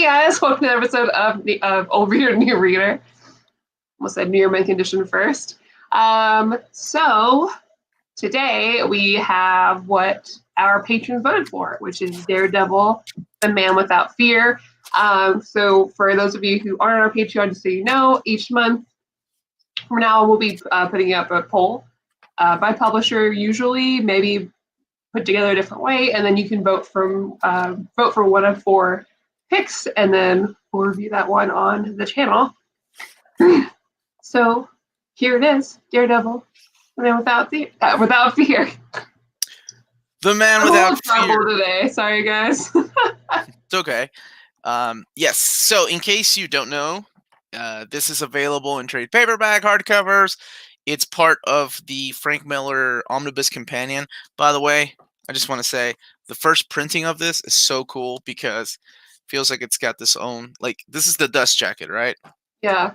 Hey guys, welcome to an episode of Old Reader, New Reader. Almost said New Year Mint Condition first. So today we have what our patrons voted for, which is Daredevil, the Man Without Fear. So for those of you who aren't on our Patreon, just so you know, each month from now we'll be putting up a poll by publisher, usually, maybe put together a different way, and then you can vote for one of four picks, and then we'll review that one on the channel. So here it is, Daredevil, the Man Without Fear. The Man Without Fear. Today, sorry guys. It's okay. Yes. So in case you don't know, this is available in trade paperback, hardcovers. It's part of the Frank Miller Omnibus Companion. By the way, I just want to say the first printing of this is so cool because it feels like it's got this own, like, this is the dust jacket, right? Yeah.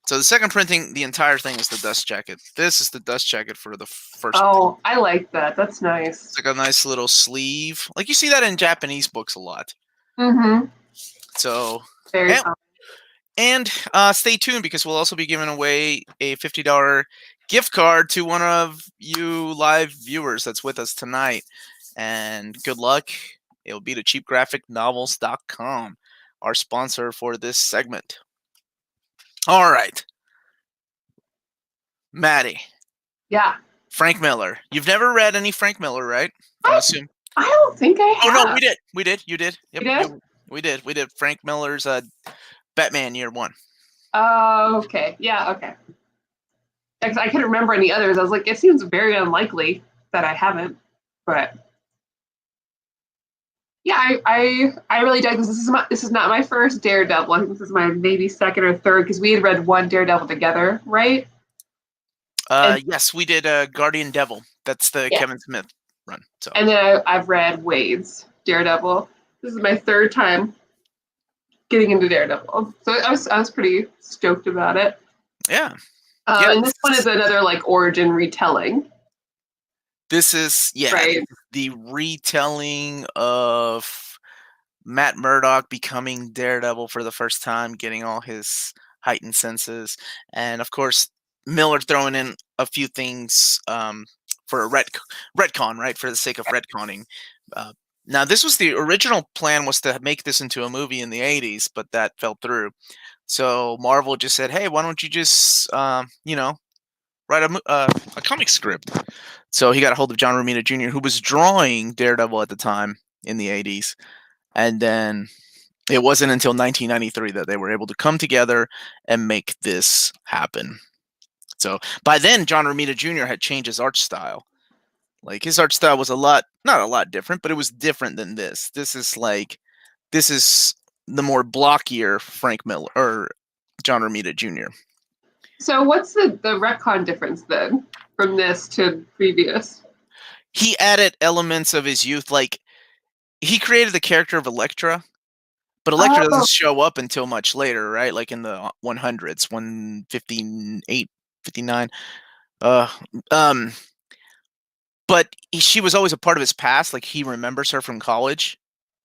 So the second printing, the entire thing is the dust jacket. This is the dust jacket for the first. Oh, I like that. That's nice. It's like a nice little sleeve. Like you see that in Japanese books a lot. Mm-hmm. So very and stay tuned because we'll also be giving away a $50 gift card to one of you live viewers that's with us tonight. And good luck. It'll be to cheapgraphicnovels.com, our sponsor for this segment. All right. Maddie. Yeah. Frank Miller. You've never read any Frank Miller, right? I don't think I have. Oh, no, we did. We did. You did. Yep. You did? We did. We did Frank Miller's Batman Year One. Oh, okay. Yeah, okay. I couldn't remember any others. I was like, it seems very unlikely that I haven't, but yeah, I really dug this. This is not my first Daredevil. I think this is my maybe second or third because we had read one Daredevil together, right? Yes, we did Guardian Devil. That's the Kevin Smith run. So. And then I've read Wade's Daredevil. This is my third time getting into Daredevil, so I was pretty stoked about it. Yeah. And this one is another like origin retelling. This is right. The retelling of Matt Murdock becoming Daredevil for the first time, getting all his heightened senses, and of course Miller throwing in a few things for a retcon, right? For the sake of retconning. Now, this was the original plan was to make this into a movie in the 80s, but that fell through. So Marvel just said, hey, why don't you just, write a comic script? So he got a hold of John Romita Jr., who was drawing Daredevil at the time in the 80s. And then it wasn't until 1993 that they were able to come together and make this happen. So by then, John Romita Jr. had changed his art style. Like his art style was not a lot different, but it was different than this. This is the more blockier Frank Miller or John Romita Jr. So what's the retcon difference then from this to previous? He added elements of his youth, like he created the character of Elektra, but Elektra doesn't show up until much later, right? Like in the 100s, 158, 59. But she was always a part of his past. Like he remembers her from college.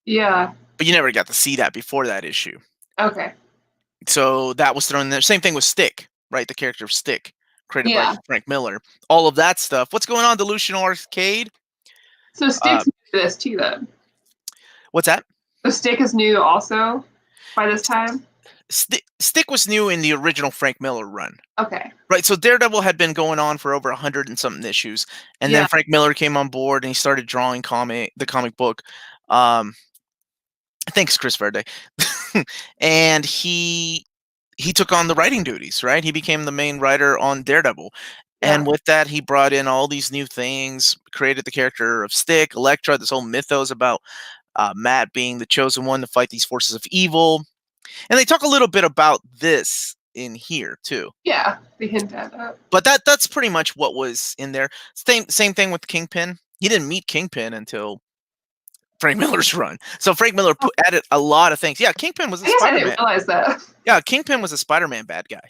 Yeah. But you never got to see that before that issue. Okay. So that was thrown in there. Same thing with Stick, right? The character of Stick, created by Frank Miller. All of that stuff. What's going on, Delusional Arcade? So Stick's new to this too, then. What's that? So Stick is new also by this time? Stick was new in the original Frank Miller run. Okay. Right, so Daredevil had been going on for over 100 and something issues, and then Frank Miller came on board and he started drawing the comic book. Thanks, Chris Verde. And he took on the writing duties, right? He became the main writer on Daredevil. Yeah. And with that, he brought in all these new things, created the character of Stick, Elektra, this whole mythos about Matt being the chosen one to fight these forces of evil. And they talk a little bit about this in here too. Yeah, they hint at that. But that's pretty much what was in there. Same thing with Kingpin. He didn't meet Kingpin until Frank Miller's run. So Frank Miller added a lot of things. Yeah, Kingpin was a Spider-Man. I didn't realize that. Yeah, Kingpin was a Spider-Man bad guy.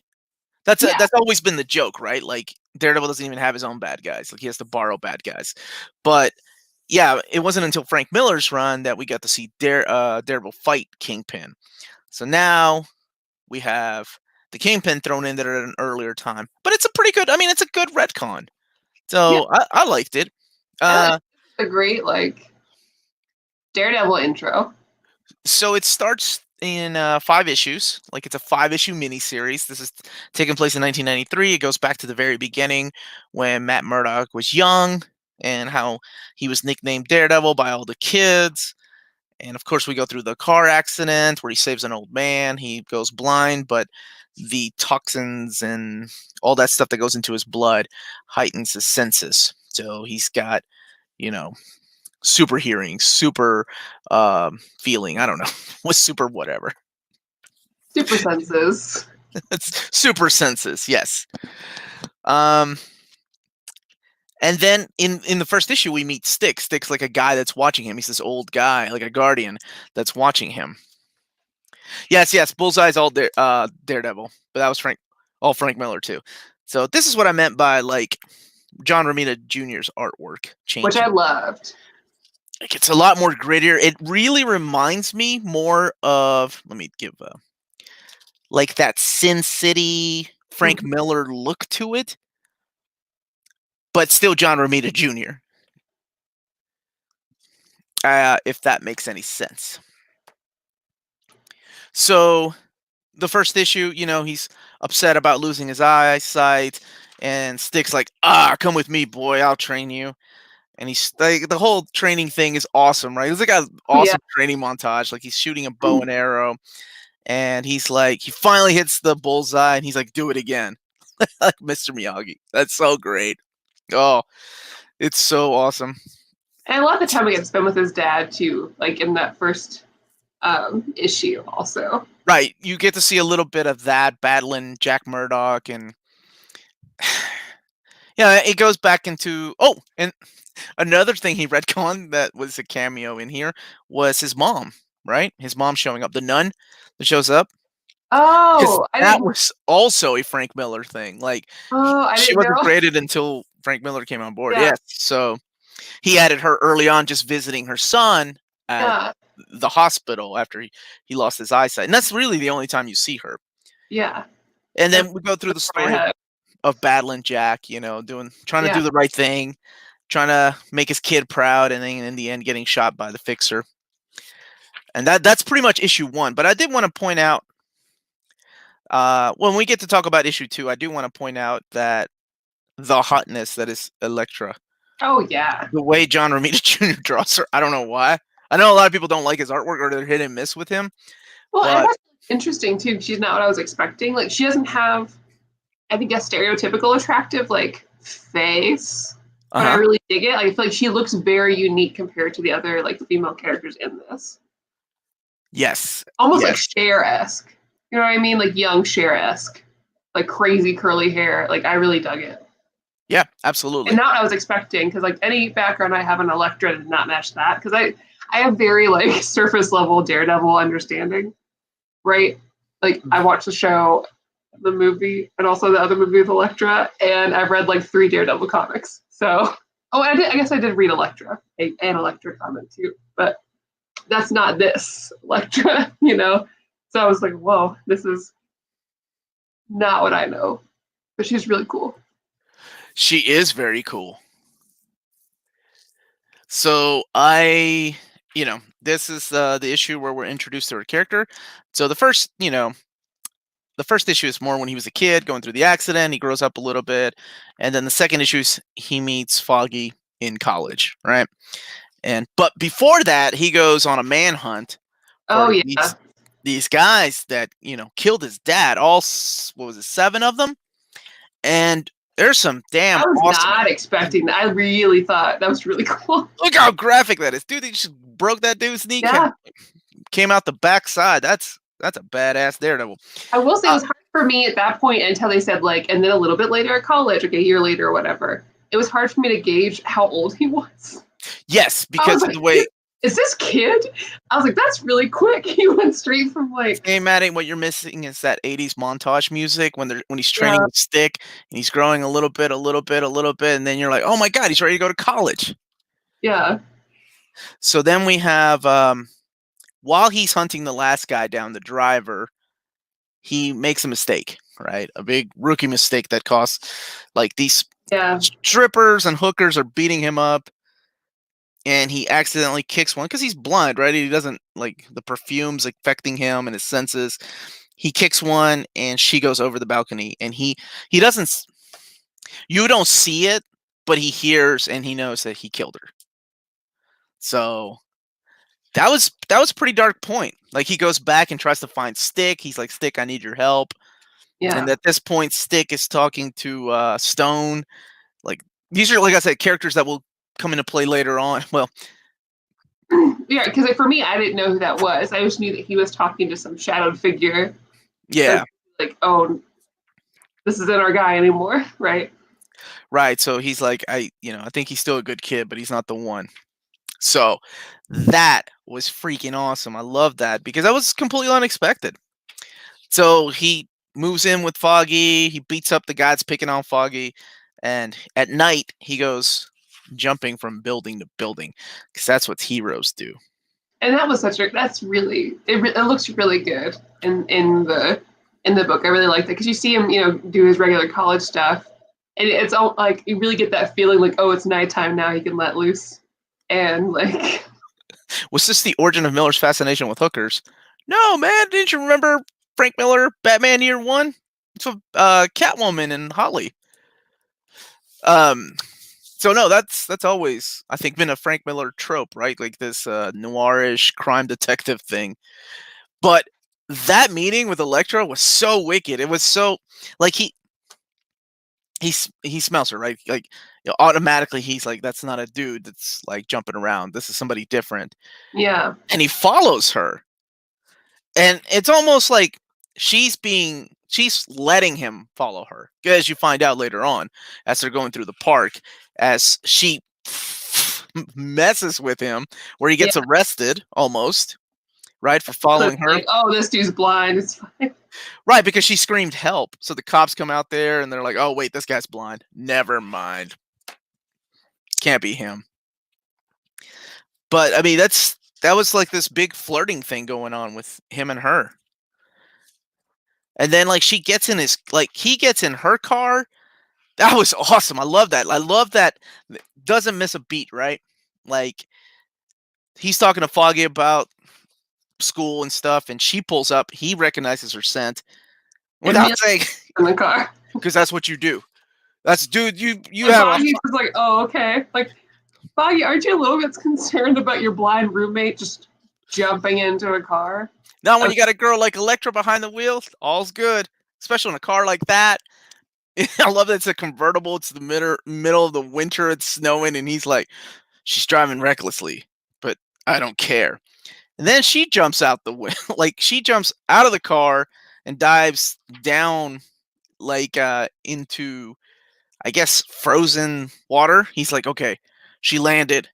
That's always been the joke, right? Like Daredevil doesn't even have his own bad guys. Like he has to borrow bad guys. But yeah, it wasn't until Frank Miller's run that we got to see Daredevil fight Kingpin. So now we have the Kingpin thrown in there at an earlier time, but it's a pretty good. I mean, it's a good retcon. Yeah, So I liked it. it's a great like Daredevil intro. So it starts in 5 issues. Like it's a 5 issue miniseries. This is taking place in 1993. It goes back to the very beginning when Matt Murdock was young and how he was nicknamed Daredevil by all the kids. And of course, we go through the car accident where he saves an old man. He goes blind, but the toxins and all that stuff that goes into his blood heightens his senses. So he's got, you know, super hearing, super feeling. I don't know, with super whatever. Super senses. It's super senses. Yes. Um, and then in the first issue, we meet Styx. Styx, like a guy that's watching him. He's this old guy, like a guardian that's watching him. Yes. Bullseye's all Daredevil, but that was Frank Miller too. So this is what I meant by like John Romita Jr.'s artwork changing. Which I loved. Like it's a lot more grittier. It really reminds me more of. Let me give like that Sin City Frank Miller look to it, but still John Romita Jr. If that makes any sense. So the first issue, he's upset about losing his eyesight, and Stick's like, come with me, boy, I'll train you. And he's like, the whole training thing is awesome, right? It's like an awesome training montage. Like he's shooting a bow and arrow, and he's like, he finally hits the bullseye, and he's like, do it again. Like Mr. Miyagi. That's so great. Oh, it's so awesome. And I love the time we get to spend with his dad too, like in that first issue also. Right. You get to see a little bit of that battling Jack Murdock, and yeah, it goes back into and another thing he retconned that was a cameo in here was his mom, right? His mom showing up, the nun that shows up. Oh, that was also a Frank Miller thing. Like, she wasn't created until Frank Miller came on board. Yes, so he added her early on, just visiting her son at the hospital after he lost his eyesight, and that's really the only time you see her. Yeah, and then we go through the story of battling Jack, trying to do the right thing, trying to make his kid proud, and then in the end getting shot by the Fixer. And that's pretty much issue 1. But I did want to point out, when we get to talk about issue 2, I do want to point out that the hotness that is Elektra. Oh, yeah. The way John Romita Jr. draws her, I don't know why. I know a lot of people don't like his artwork, or they're hit and miss with him. Well, and that's interesting, too. She's not what I was expecting. Like, she doesn't have, I think, a stereotypical attractive, like, face. But I really dig it. I feel like she looks very unique compared to the other, like, female characters in this. Yes. Almost like Cher-esque. You know what I mean? Like young Cher-esque. Like crazy curly hair. Like, I really dug it. Yeah, absolutely. And not what I was expecting, because like any background I have on Elektra did not match that. Because I have very like surface level Daredevil understanding, right? Like I watched the show, the movie, and also the other movie with Elektra, and I've read like 3 Daredevil comics. So, I guess I did read Elektra, an Elektra comic too, but that's not this Elektra, So I was like, whoa, this is not what I know. But she's really cool. She is very cool. So this is the issue where we're introduced to her character. So the first issue is more when he was a kid going through the accident. He grows up a little bit. And then the second issue is he meets Foggy in college, right? But before that, he goes on a manhunt for these guys that, killed his dad. All, 7 of them? And there's some damn I was not expecting that. I really thought that was really cool. Look how graphic that is. Dude, they just broke that dude's kneecap. Yeah. Came out the backside. That's a badass Daredevil. I will say it was hard for me at that point until they said like, and then a little bit later at college, like a year later or whatever. It was hard for me to gauge how old he was. Yes, because of the way... Is this kid? I was like, that's really quick. He went straight from like... Hey, Maddie, what you're missing is that 80s montage music when he's training with Stick, and he's growing a little bit, and then you're like, oh my God, he's ready to go to college. Yeah. So then we have while he's hunting the last guy down, the driver, he makes a mistake, right? A big rookie mistake that costs like these Yeah. strippers and hookers are beating him up, and he accidentally kicks one because he's blind, right? He doesn't like the perfumes affecting him and his senses. He kicks one, and she goes over the balcony, and he doesn't. You don't see it, but he hears and he knows that he killed her. So that was a pretty dark point. Like he goes back and tries to find Stick. He's like, Stick, I need your help. And Yeah. at this point, Stick is talking to Stone. Like these are, like I said, characters that will come into play later on. Well, Yeah, because like, for me, I didn't know who that was. I just knew that he was talking to some shadowed figure. yeah, Like, oh, this isn't our guy anymore, right? right. So he's like, I think he's still a good kid, but he's not the one. So that was freaking awesome. I love that because that was completely unexpected. So he moves in with Foggy. He beats up the guy that's picking on Foggy, and at night he goes jumping from building to building because that's what heroes do. And that was that's really it looks really good in the book. I really like that because you see him, do his regular college stuff, and it's all like you really get that feeling like, oh, it's nighttime now, he can let loose, and like Was this the origin of Miller's fascination with hookers? No, man. Didn't you remember Frank Miller, Batman Year One? It's Catwoman and Holly. Um, so no, that's always, I think, been a Frank Miller trope, right? Like this noirish crime detective thing. But that meeting with Elektra was so wicked. It was so like he smells her, right? Like automatically he's like, that's not a dude that's like jumping around. This is somebody different. yeah, And he follows her. And it's almost like she's letting him follow her. As you find out later on, as they're going through the park, as she messes with him, where he yeah. gets arrested almost, right, for following her. Like, oh, this dude's blind. It's fine. Right, because she screamed help. So the cops come out there and they're like, oh, wait, this guy's blind. Never mind. Can't be him. But I mean, that was like this big flirting thing going on with him and her. And then like he gets in her car. That was awesome. I love that. I love that. Doesn't miss a beat, right? Like he's talking to Foggy about school and stuff, and she pulls up. He recognizes her scent without saying, in the car. because that's what you do. That's dude. You And have Foggy's just like, oh, okay. Like, Foggy, aren't you a little bit concerned about your blind roommate just jumping into a car? now when you got a girl like Elektra behind the wheel, all's good. Especially in a car like that. I love that it's a convertible. It's the middle of the winter. It's snowing, and he's like, she's driving recklessly, but I don't care. And then she jumps out the way, like she jumps out of the car and dives down, like into, I guess, frozen water. He's like, okay, she landed,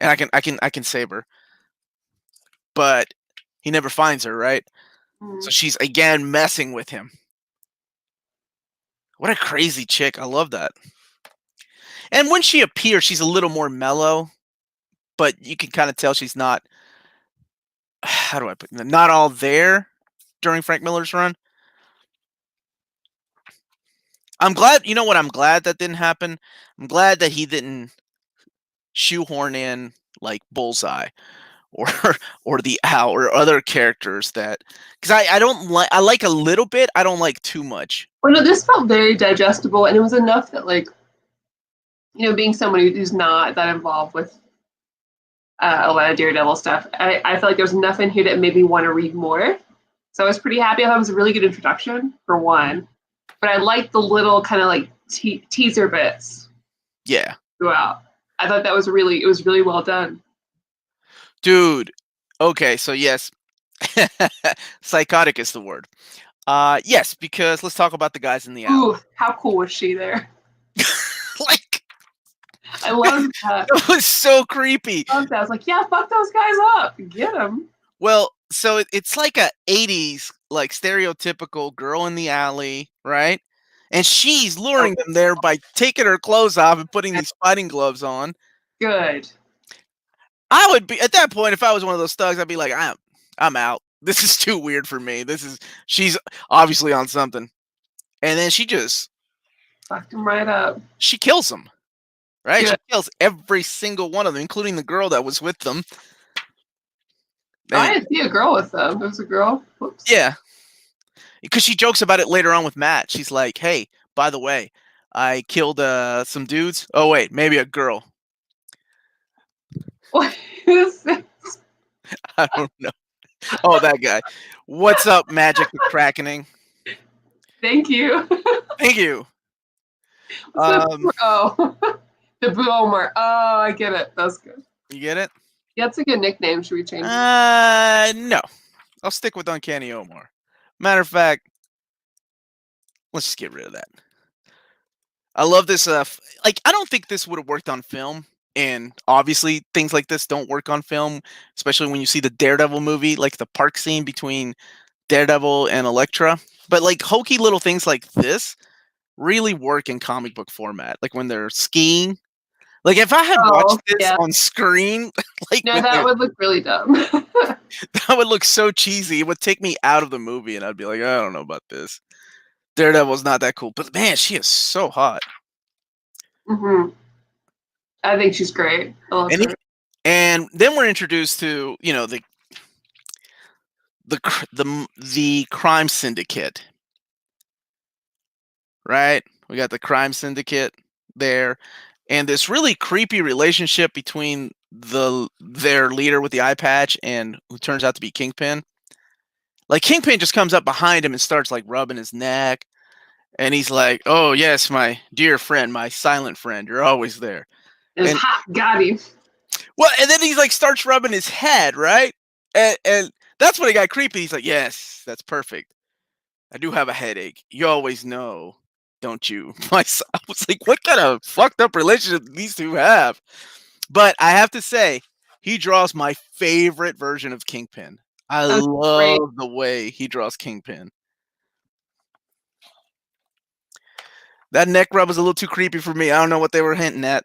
and I can save her, but he never finds her, right? So she's again messing with him. What a crazy chick! I love that. And when she appears, she's a little more mellow, but you can kind of tell she's not. How do I put it? Not all there during Frank Miller's run. I'm glad. You know what? I'm glad that didn't happen. I'm glad that he didn't shoehorn in like Bullseye or or the Owl or other characters that, because I don't like, I like a little bit. I don't like too much. Well, no, this felt very digestible, and it was enough that, like, being somebody who's not that involved with a lot of Daredevil stuff, I felt like there was enough in here that made me want to read more. So I was pretty happy. I thought it was a really good introduction, for one. But I liked the little kind of like teaser bits Yeah, throughout. I thought it was really well done. dude. Okay, so yes, psychotic is the word. Yes, because let's talk about the guys in the alley. Ooh, how cool was she there? Like, I loved that. it was so creepy. I was like, yeah, fuck those guys up. Get them. Well, so it's like a 80s, like stereotypical girl in the alley, right? And she's luring them there by taking her clothes off and putting these fighting gloves on. Good. I would be at that point if I was one of those thugs. I'd be like, I'm out. This is too weird for me. She's obviously on something, and then Fucked him right up. she kills him. Right? She Good. kills every single one of them, including the girl that was with them. Oh, I And didn't see a girl with them. There was a girl. Whoops. yeah, because she jokes about it later on with Matt. She's like, "Hey, by the way, I killed some dudes. Oh wait, maybe a girl. What is this? I don't know. Oh, that guy. What's up, Magic the Krakening? Thank you. Thank you. What's Um, oh, the Boo Omar. Oh, I get it. That's good. you get it? Yeah, that's a good nickname. Should we change it? No. I'll stick with Uncanny Omar. Matter of fact, let's just get rid of that. I love this. I don't think this would have worked on film, and obviously things like this don't work on film, especially when you see the Daredevil movie, like the park scene between Daredevil and Elektra. But like hokey little things like this really work in comic book format. Like when they're skiing. Like if I had watched Oh, this yeah. on screen, like No, that would look really dumb. that would look so cheesy. It would take me out of the movie, and I'd be like, I don't know about this. Daredevil's not that cool, but man, she is so hot. hmm I think she's great. I love And her. and then we're introduced to the crime syndicate, right? We got the crime syndicate there, and this really creepy relationship between their leader with the eye patch and who turns out to be Kingpin. Like Kingpin just comes up behind him and starts like rubbing his neck, and he's like, "Oh yes, my dear friend, my silent friend, you're always there." It's And hot. Got him. well, and then he's like starts rubbing his head, right? And that's when it got creepy. He's like, "Yes, that's perfect. I do have a headache. You always know, don't you?" I was like, "What kind of fucked up relationship these two have?" But I have to say, he draws my favorite version of Kingpin. I That was great. love the way he draws Kingpin. That neck rub was a little too creepy for me. I don't know what they were hinting at.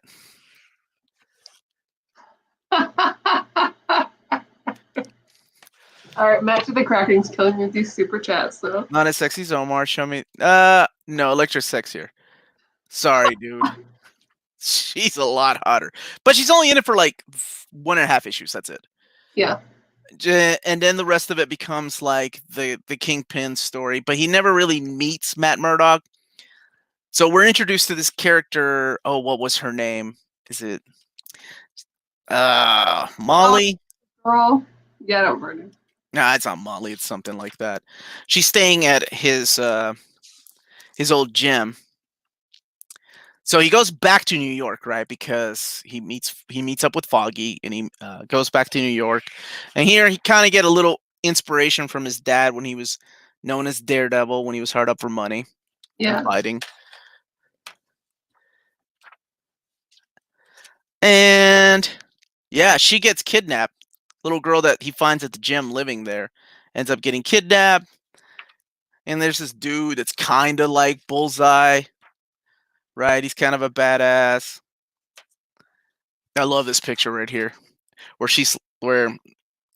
All right, Matt to the Kraken's killing me with these super chats, though. Not as sexy as Omar. Show me. No, Electra's sexier. Sorry, dude. She's a lot hotter, but she's only in it for like 1.5 issues. That's it. Yeah. And then the rest of it becomes like the Kingpin story, but he never really meets Matt Murdock. So we're introduced to this character. Oh, what was her name? Is it Molly? Girl. Yeah, I don't burn it. Nah, it's not Molly. It's something like that. She's staying at his old gym. So he goes back to New York, right? Because he meets up with Foggy, and he goes back to New York. And here he kind of get a little inspiration from his dad when he was known as Daredevil, when he was hard up for money and Yeah. fighting. And yeah, she gets kidnapped. Little girl that he finds at the gym living there ends up getting kidnapped. And there's this dude that's kind of like Bullseye, right? He's kind of a badass. I love this picture right here where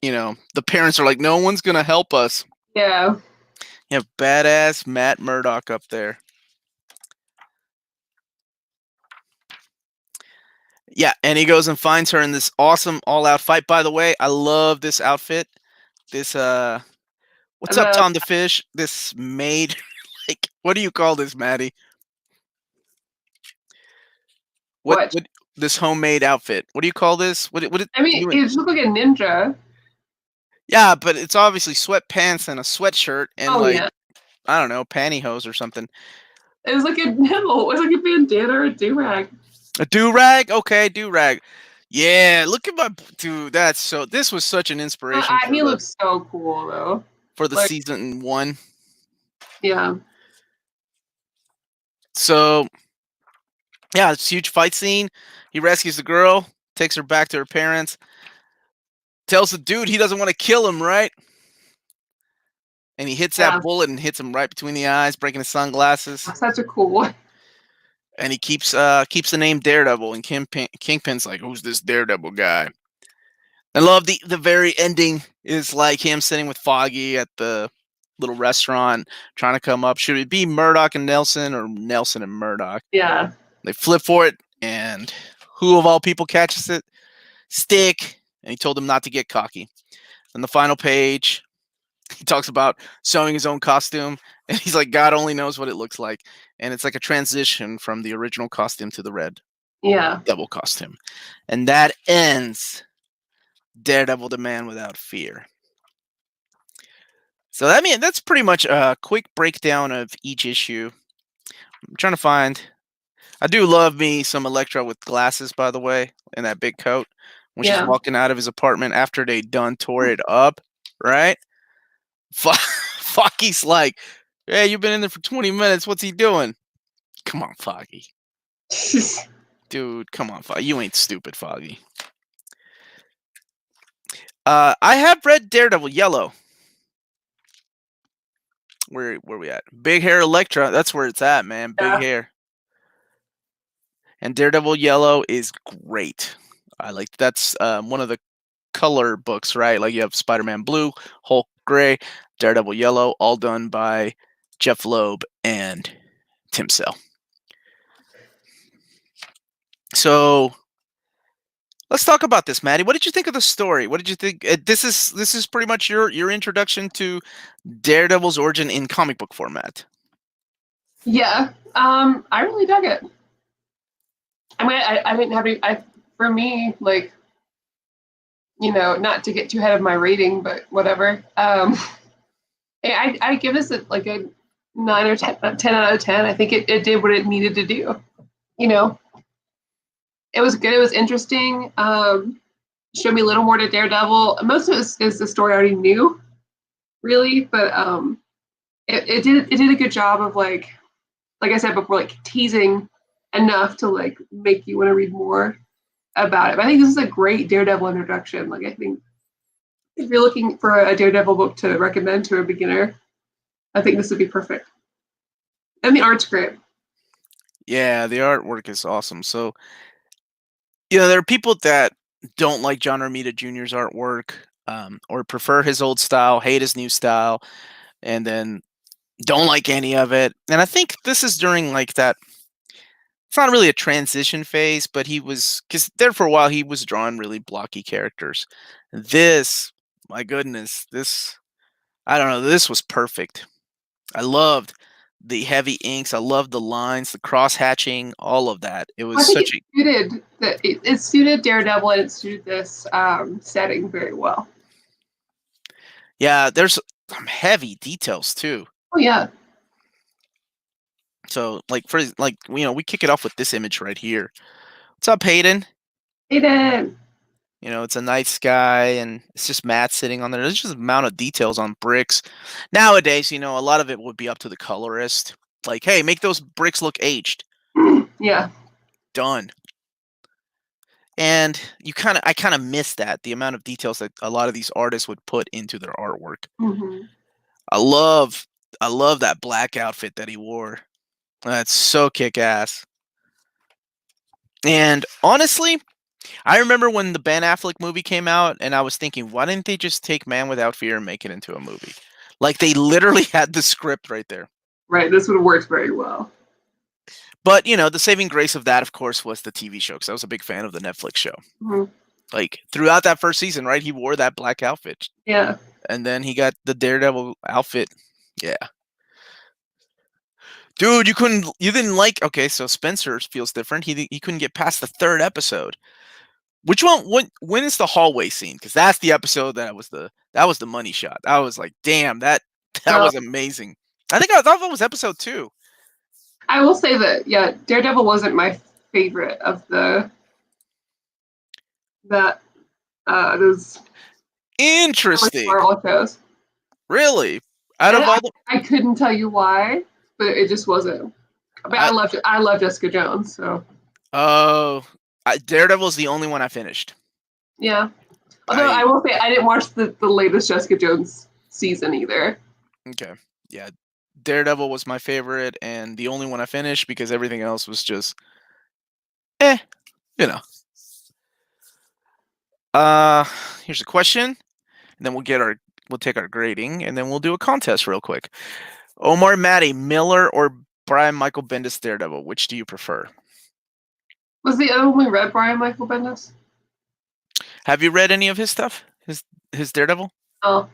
the parents are like, no one's gonna help us. Yeah. You have badass Matt Murdock up there. Yeah, and he goes and finds her in this awesome all-out fight. By the way, I love this outfit. This what's up, Tom the Fish? This maid, like, what do you call this, Maddie? What this homemade outfit? What do you call this? I mean, it looks like a ninja. Yeah, but it's obviously sweatpants and a sweatshirt and Yeah. I don't know, pantyhose or something. It was like a nibble. It was like a bandana or a do-rag. A do-rag? Okay, do-rag. Yeah, look at my dude. This was such an inspiration. He looks so cool though. For the season 1. Yeah. So, yeah, it's a huge fight scene. He rescues the girl, takes her back to her parents, tells the dude he doesn't want to kill him, right? And he hits that bullet and hits him right between the eyes, breaking his sunglasses. That's such a cool one. And he keeps the name Daredevil, and Kingpin's like, who's this Daredevil guy? I love the very ending is like him sitting with Foggy at the little restaurant trying to come up. Should it be Murdoch and Nelson or Nelson and Murdoch? Yeah. They flip for it, and who of all people catches it? Stick. And he told him not to get cocky. On the final page, he talks about sewing his own costume, and he's like, God only knows what it looks like. And it's like a transition from the original costume to the red Yeah. Devil costume. And that ends Daredevil the Man Without Fear. So that's pretty much a quick breakdown of each issue. I'm trying to find. I do love me some Elektra with glasses, by the way, in that big coat when she's Yeah. walking out of his apartment after they done tore it up, right? Foggy's like, "Hey, you've been in there for 20 minutes. What's he doing?" Come on, Foggy. Dude, come on, Foggy. You ain't stupid, Foggy. I have read Daredevil Yellow. Where we at? Big hair Elektra. That's where it's at, man. Big Yeah. hair. And Daredevil Yellow is great. I like that's one of the color books, right? Like you have Spider-Man Blue, Hulk Gray, Daredevil Yellow, all done by Jeff Loeb and Tim Sale. So let's talk about this, Maddie. What did you think of the story? What did you think? This is pretty much your introduction to Daredevil's origin in comic book format. Yeah. I really dug it. I mean, I didn't have any. For me, like, not to get too ahead of my rating, but whatever. I give this like a 9 or 10, 10 out of 10. I think it did what it needed to do. It was good. It was interesting. Showed me a little more to Daredevil. Most of it is the story I already knew, really, but it did a good job of like I said before, like teasing enough to like make you want to read more about it. But I think this is a great Daredevil introduction. Like I think if you're looking for a Daredevil book to recommend to a beginner, I think this would be perfect. And the art's great. Yeah, the artwork is awesome. So, there are people that don't like John Romita Jr.'s artwork, or prefer his old style, hate his new style, and then don't like any of it. And I think this is during like that. It's not really a transition phase, but because there for a while he was drawing really blocky characters. This, my goodness, I don't know, this was perfect. I loved the heavy inks. I loved the lines, the cross hatching, all of that. It was I think such a it suited Daredevil and it suited this setting very well. yeah. There's some heavy details too. Oh yeah. So we kick it off with this image right here. What's up, Hayden? Aiden. It's a night sky, and it's just Matt sitting on there. There's just amount of details on bricks. Nowadays, a lot of it would be up to the colorist. Like, hey, make those bricks look aged. Yeah. Done. And I kind of miss that, the amount of details that a lot of these artists would put into their artwork. Mm-hmm. I love that black outfit that he wore. That's so kick-ass. And honestly, I remember when the Ben Affleck movie came out, and I was thinking, why didn't they just take Man Without Fear and make it into a movie? Like, they literally had the script right there. Right. This would have worked very well. But, the saving grace of that, of course, was the TV show, because I was a big fan of the Netflix show. Mm-hmm. Like, throughout that first season, right, he wore that black outfit. Yeah. And then he got the Daredevil outfit. Yeah. Dude, you didn't like, okay, so Spencer feels different. He couldn't get past the third episode. Which one? When is the hallway scene? Because that's the episode that was the money shot. I was like, damn, that was amazing. I thought that was episode 2. I will say that Daredevil wasn't my favorite of those Interesting. Marvel shows. Really? Out of all I couldn't tell you why, but it just wasn't. But I love Jessica Jones, so. Oh, Daredevil is the only one I finished. Yeah. Although I will say I didn't watch the latest Jessica Jones season either. Okay. Yeah. Daredevil was my favorite and the only one I finished because everything else was just Here's a question, and then we'll take our grading, and then we'll do a contest real quick. Omar, Maddie, Miller, or Brian Michael Bendis Daredevil? Which do you prefer? Was the other one we read Brian Michael Bendis? Have you read any of his stuff? His Daredevil? Oh,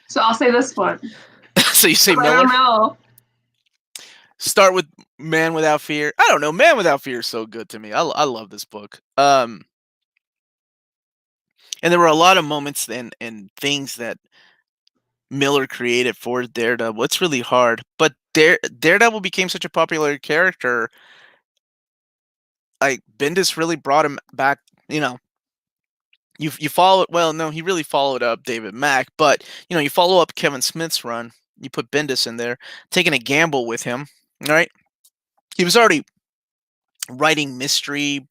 so I'll say this one. So you say I Miller? don't know. Start with Man Without Fear. I don't know. Man Without Fear is so good to me. I love this book. And there were a lot of moments and things that Miller created for Daredevil. It's really hard, but Daredevil became such a popular character. Like Bendis really brought him back. You know, you follow it. Well, no, he really followed up David Mack, but you follow up Kevin Smith's run. You put Bendis in there, taking a gamble with him. Right? He was already writing mystery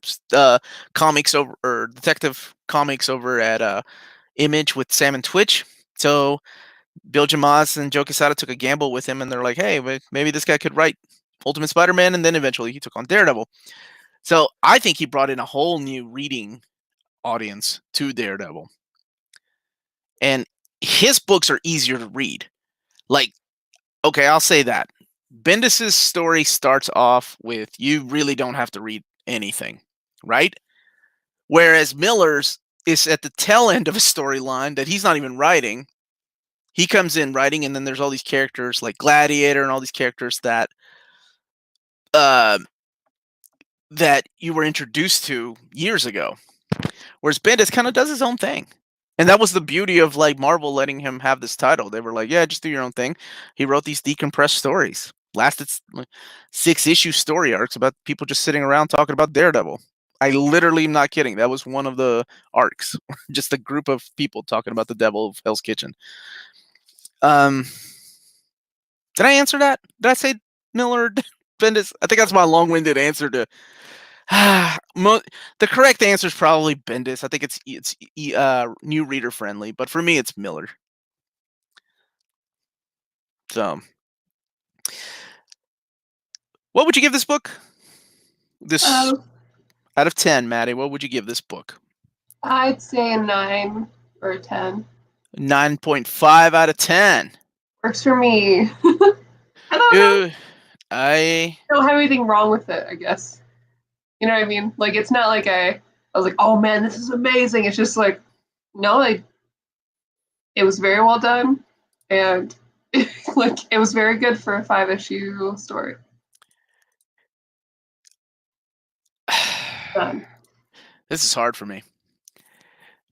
comics over or detective comics over at Image with Sam and Twitch. So Bill Jamaz and Joe Quesada took a gamble with him, and they're like, "Hey, maybe this guy could write Ultimate Spider-Man," and then eventually he took on Daredevil. So I think he brought in a whole new reading audience to Daredevil, and his books are easier to read. Like, okay, I'll say that Bendis's story starts off with you really don't have to read anything, right? Whereas Miller's is at the tail end of a storyline that he's not even writing. He comes in writing, and then there's all these characters like Gladiator and all these characters uh, that you were introduced to years ago. Whereas Bendis kind of does his own thing. And that was the beauty of like Marvel letting him have this title. They were like, yeah, just do your own thing. He wrote these decompressed stories. Lasted 6-issue story arcs about people just sitting around talking about Daredevil. I literally am not kidding. That was one of the arcs. Just a group of people talking about the devil of Hell's Kitchen. Did I answer that? Did I say Miller Bendis? I think that's my long-winded answer to the correct answer is probably Bendis. I think it's new reader friendly, but for me, it's Miller. So, what would you give this book? This out of 10, Maddie. What would you give this book? I'd say a 9 or a 10. 9.5 out of 10. Works for me. I don't know. I don't have anything wrong with it, I guess. You know what I mean? Like, it's not like I was like, oh man, this is amazing. It's just like, no, like, it was very well done, and like, it was very good for a 5-issue story. Done. This is hard for me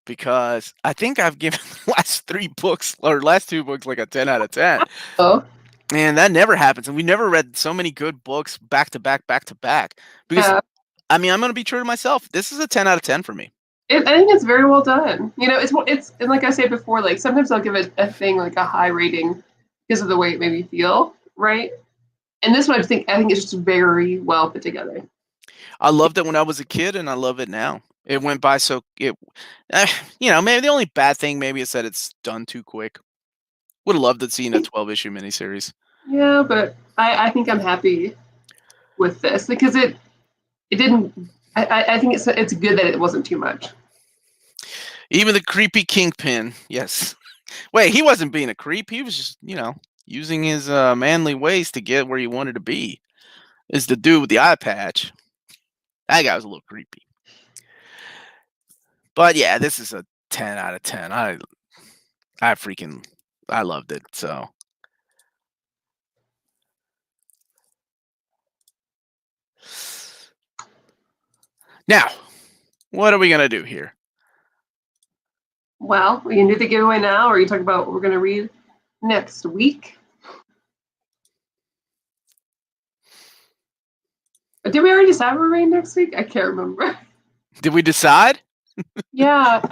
because I think I've given the last 3 books or last 2 books like a 10 out of 10. Oh. And that never happens. And we never read so many good books back to back. Because, Yeah. I mean, I'm going to be true to myself. This is a 10 out of 10 for me. I think it's very well done. It's and like I said before, like sometimes I'll give a thing like a high rating because of the way it made me feel, right? And this one, I think it's just very well put together. I loved it when I was a kid, and I love it now. It went by so maybe the only bad thing maybe is that it's done too quick. Would have loved to see a 12-issue miniseries. Yeah, but I think I'm happy with this because it didn't. I think it's good that it wasn't too much. Even the creepy Kingpin, yes. Wait, he wasn't being a creep. He was just using his manly ways to get where he wanted to be. Is the dude with the eye patch? That guy was a little creepy. But yeah, this is a 10 out of 10. I loved it. So now, what are we gonna do here? Well, we can do the giveaway now, or you talk about what we're gonna read next week. Did we already decide what we're reading next week? I can't remember. Did we decide? Yeah,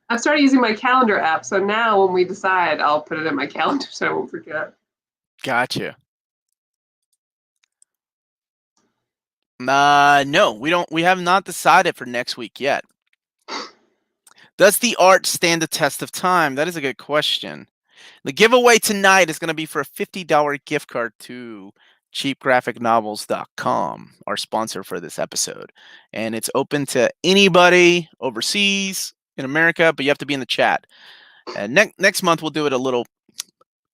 I've started using my calendar app, so now when we decide, I'll put it in my calendar so I won't forget. Gotcha. No, we don't. We have not decided for next week yet. Does the art stand the test of time? That is a good question. The giveaway tonight is going to be for a $50 gift card to cheapgraphicnovels.com, our sponsor for this episode. And it's open to anybody overseas. in America, but you have to be in the chat. And next month we'll do it a little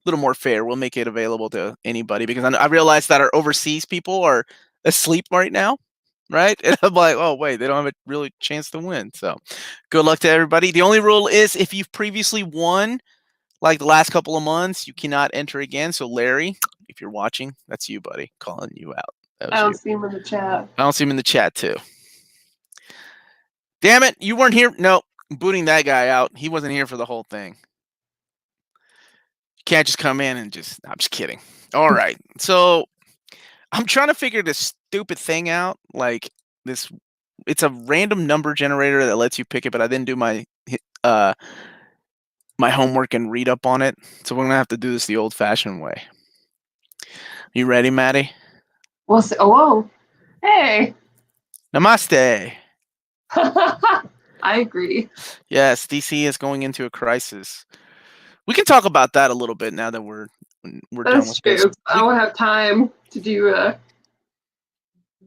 more fair. We'll make it available to anybody because I realize that our overseas people are asleep right now, right? And I'm like, oh wait, they don't have a really chance to win. So good luck to everybody. The only rule is if you've previously won, like the last couple of months, you cannot enter again. So Larry, if you're watching, that's you, buddy, calling you out. I don't see him in the chat. I don't see him in the chat too. Damn it, you weren't here. No, I'm booting that guy out. He wasn't here for the whole thing. You can't just come in and just. I'm just kidding. All right, so I'm trying to figure this stupid thing out. Like this, it's a random number generator that lets you pick it, but I didn't do my my homework and read up on it. So we're gonna have to do this the old-fashioned way. You ready, Maddie? Well, whoa, hey. Namaste. I agree. Yes, DC is going into a crisis. We can talk about that a little bit now that we're done with this. I won't have time to do a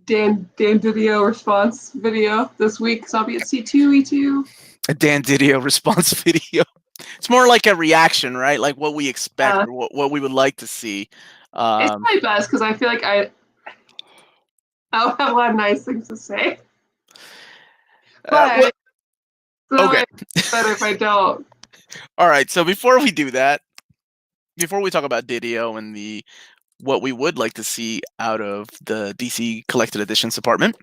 Dan Didio response video this week, so I'll be at C2E2. A Dan Didio response video. It's more like a reaction, right? Like what we expect or what we would like to see. It's my best because I feel like I'll have a lot of nice things to say. But okay. It's better if I don't. All right. So before we do that, before we talk about Didio and what we would like to see out of the DC Collected Editions department,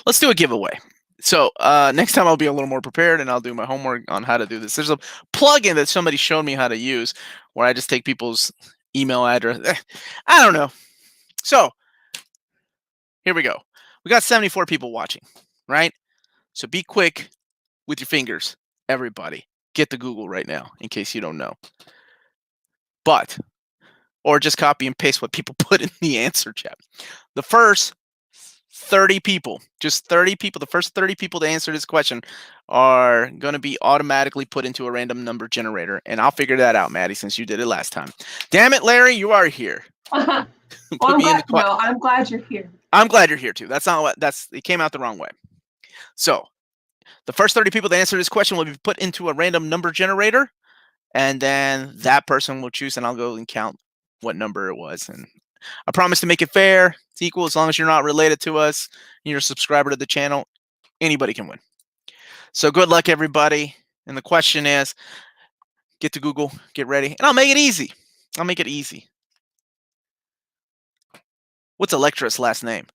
let's do a giveaway. So next time I'll be a little more prepared and I'll do my homework on how to do this. There's a plugin that somebody showed me how to use where I just take people's email address. I don't know. So here we go. We got 74 people watching, right? So be quick with your fingers, everybody. Get to Google right now in case you don't know. Or just copy and paste what people put in the answer chat. The first 30 people, just 30 people, the first 30 people to answer this question are going to be automatically put into a random number generator. And I'll figure that out, Maddie, since you did it last time. Damn it, Larry, you are here. Well, I'm glad you're here. I'm glad you're here too. It came out the wrong way. So the first 30 people to answer this question will be put into a random number generator. And then that person will choose, and I'll go and count what number it was. And I promise to make it fair. It's equal as long as you're not related to us and you're a subscriber to the channel. Anybody can win. So good luck, everybody. And the question is, get to Google, get ready, and I'll make it easy. What's Elektra's last name?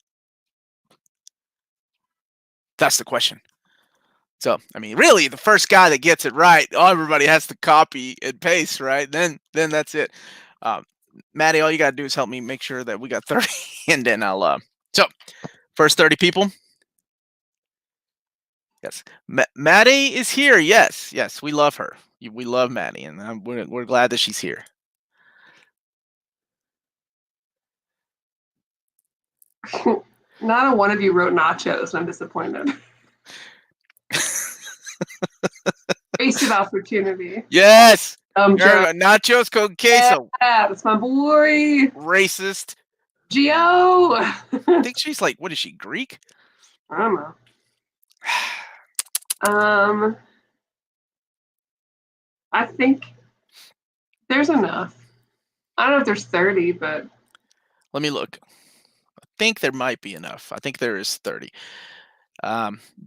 That's the question. So, I mean, really, the first guy that gets it right, everybody has to copy and paste, right? Then that's it. Maddie, all you got to do is help me make sure that we got 30, and then I'll... So, first 30 people. Yes. Maddie is here. Yes, we love her. We love Maddie, and we're glad that she's here. Not a one of you wrote nachos, and I'm disappointed. Wasted opportunity. Yes. Nachos con queso. Yeah, that's my boy. Racist. Gio. I think she's like, what is she, Greek? I don't know. I think there's enough. I don't know if there's 30, but let me look. I think there might be enough. I think there is 30.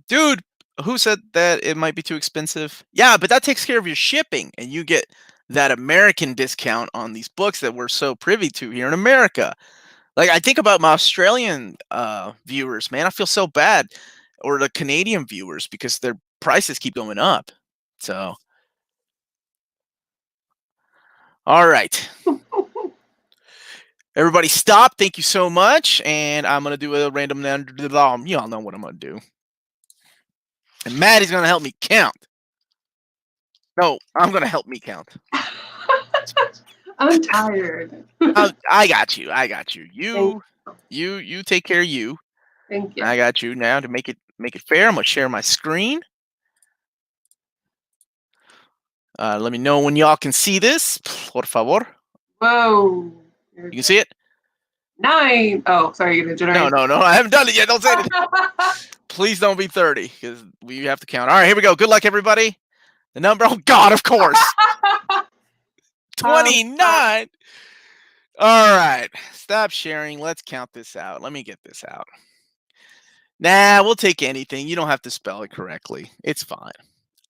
Dude, who said that it might be too expensive? Yeah, but that takes care of your shipping, and you get that American discount on these books that we're so privy to here in America. Like, I think about my Australian viewers, man. I feel so bad. Or the Canadian viewers, because their prices keep going up. So, all right. Everybody stop. Thank you so much. And I'm going to do a random... Y'all know what I'm going to do. And Maddie's going to help me count. No, I'm going to help me count. I'm tired. I got you. You take care of you. Thank you. I got you. Now to make it fair, I'm going to share my screen. Let me know when y'all can see this. Por favor. Whoa. You can see it? 9. Oh, sorry, you're going to generate. No. I haven't done it yet. Don't say it. Please don't be 30 because we have to count. All right, here we go. Good luck, everybody. The number. Oh God, of course. 29. All right. Stop sharing. Let's count this out. Let me get this out. Nah, we'll take anything. You don't have to spell it correctly. It's fine.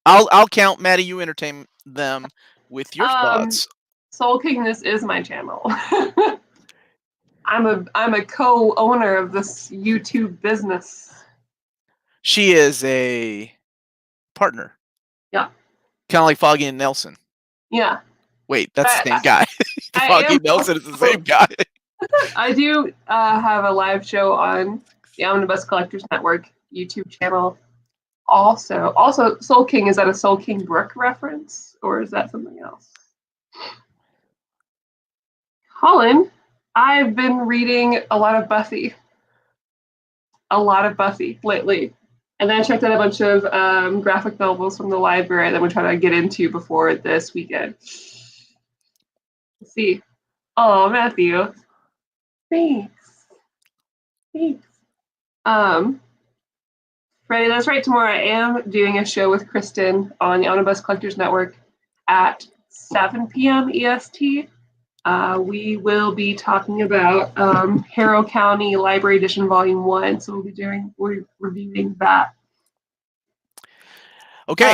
I'll count. Maddie, you entertain them with your thoughts. Soul King, this is my channel. I'm a co-owner of this YouTube business. She is a partner. Yeah. Kind of like Foggy and Nelson. Yeah. Wait, that's the same guy. Foggy and Nelson is the same guy. I do have a live show on the Omnibus Collectors Network YouTube channel. Also, Soul King, is that a Soul King Brook reference, or is that something else? Colin, I've been reading a lot of Buffy lately. And then I checked out a bunch of graphic novels from the library that we're trying to get into before this weekend. Let's see. Oh, Matthew. Thanks. Freddie, that's right. Tomorrow I am doing a show with Kristen on the Omnibus Collectors Network at 7 p.m. EST. We will be talking about Harrow County Library Edition Volume 1. So we're reviewing that. Okay.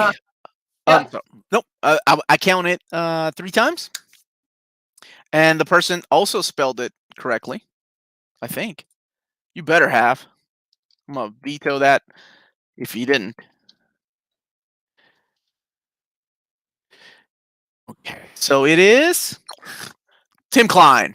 Yeah. Nope. I count it 3 times. And the person also spelled it correctly. I think. You better have. I'm going to veto that if you didn't. Okay. So it is Tim Klein.